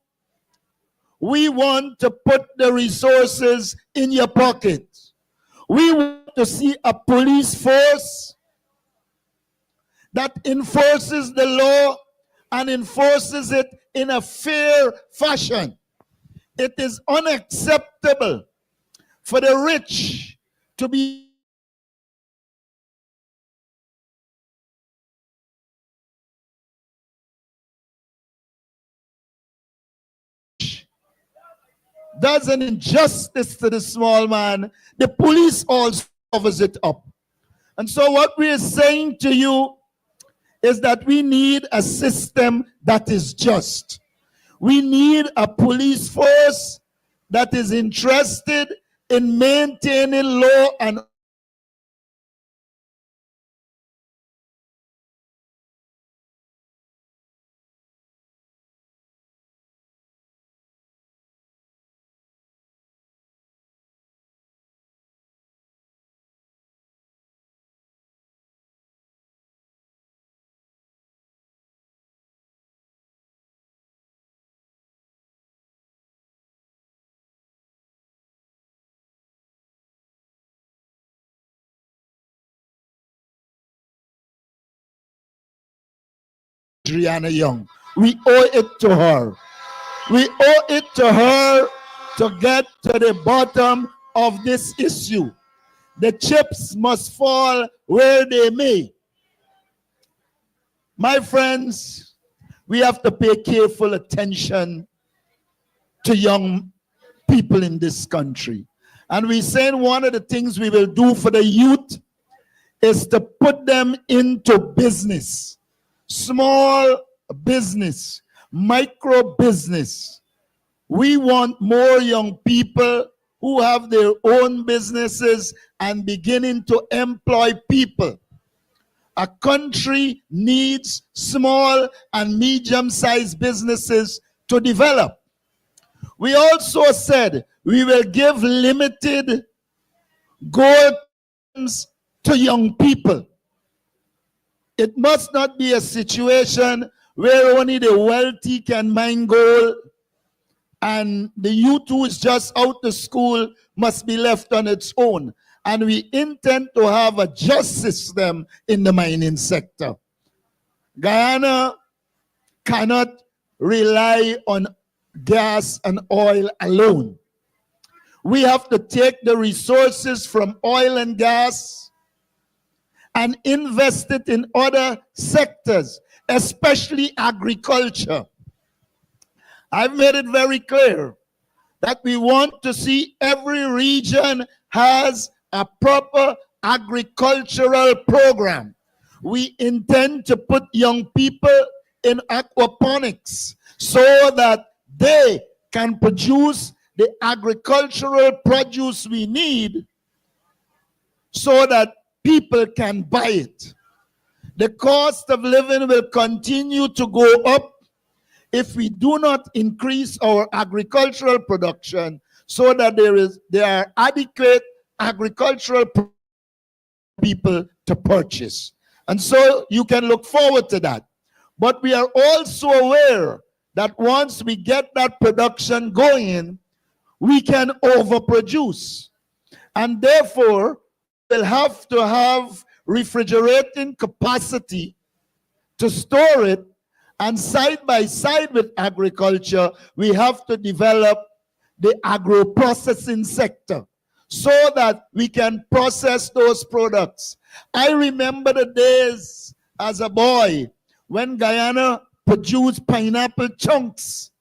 we want to put the resources in your pocket. We want to see a police force that enforces the law and enforces it in a fair fashion. It is unacceptable for the rich to be does an injustice to the small man, the police also covers it up. And so what we are saying to you is that we need a system that is just. We need a police force that is interested in maintaining law and Adriana Young. We owe it to her. We owe it to her to get to the bottom of this issue. The chips must fall where they may. My friends, we have to pay careful attention to young people in this country. And we're saying one of the things we will do for the youth is to put them into business. Small business, micro business. We want more young people who have their own businesses and beginning to employ people. A country needs small and medium-sized businesses to develop. We also said we will give limited gold to young people. It must not be a situation where only the wealthy can mine gold and the youth who is just out of school must be left on its own. And we intend to have a just system in the mining sector. Guyana cannot rely on gas and oil alone. We have to take the resources from oil and gas and invest it in other sectors, especially agriculture. I've made it very clear that we want to see every region has a proper agricultural program. We intend to put young people in aquaponics so that they can produce the agricultural produce we need so that people can buy it. The cost of living will continue to go up if we do not increase our agricultural production so that there are adequate agricultural people to purchase. And so you can look forward to that. But we are also aware that once we get that production going, we can overproduce. And therefore, we'll have to have refrigerating capacity to store it, and side by side with agriculture, we have to develop the agro-processing sector so that we can process those products. I remember the days as a boy when Guyana produced pineapple chunks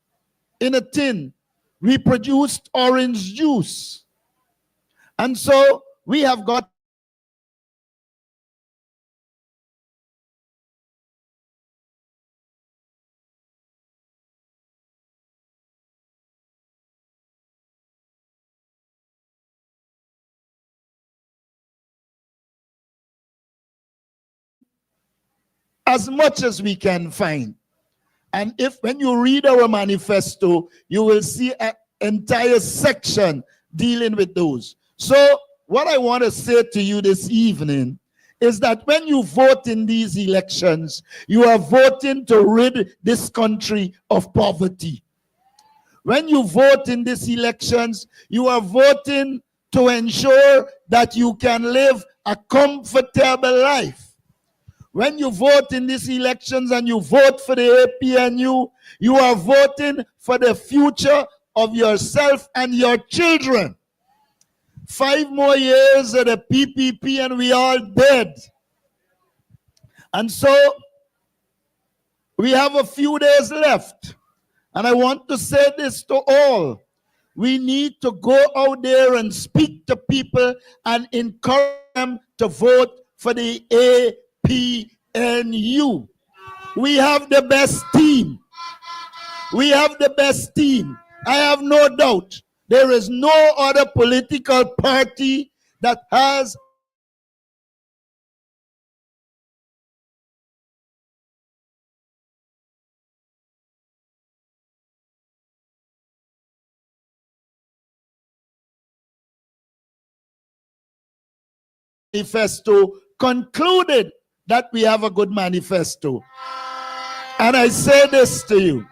in a tin. We produced orange juice. And so we have got as much as we can find. And when you read our manifesto, you will see an entire section dealing with those. So what I want to say to you this evening is that when you vote in these elections, you are voting to rid this country of poverty. When you vote in these elections, you are voting to ensure that you can live a comfortable life. When you vote in these elections and you vote for the APNU, you are voting for the future of yourself and your children. 5 more years of the PPP and we all dead. And so we have a few days left. And I want to say this to all. We need to go out there and speak to people and encourage them to vote for the APNU. We have the best team. We have the best team. I have no doubt. There is no other political party that has manifesto concluded that we have a good manifesto. And I say this to you.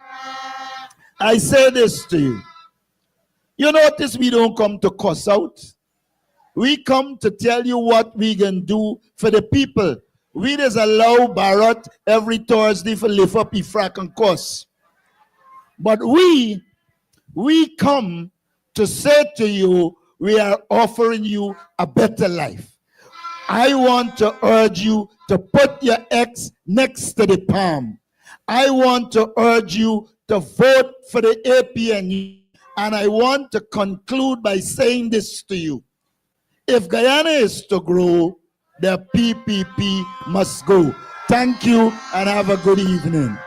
I say this to you. You notice we don't come to cuss out. We come to tell you what we can do for the people. We just allow Barrett every Thursday for lift up his frack and cuss. But we come to say to you, we are offering you a better life. I want to urge you to put your X next to the palm. I want to urge you to vote for the APNU. And I want to conclude by saying this to you. If Guyana is to grow, the PPP must go. Thank you and have a good evening.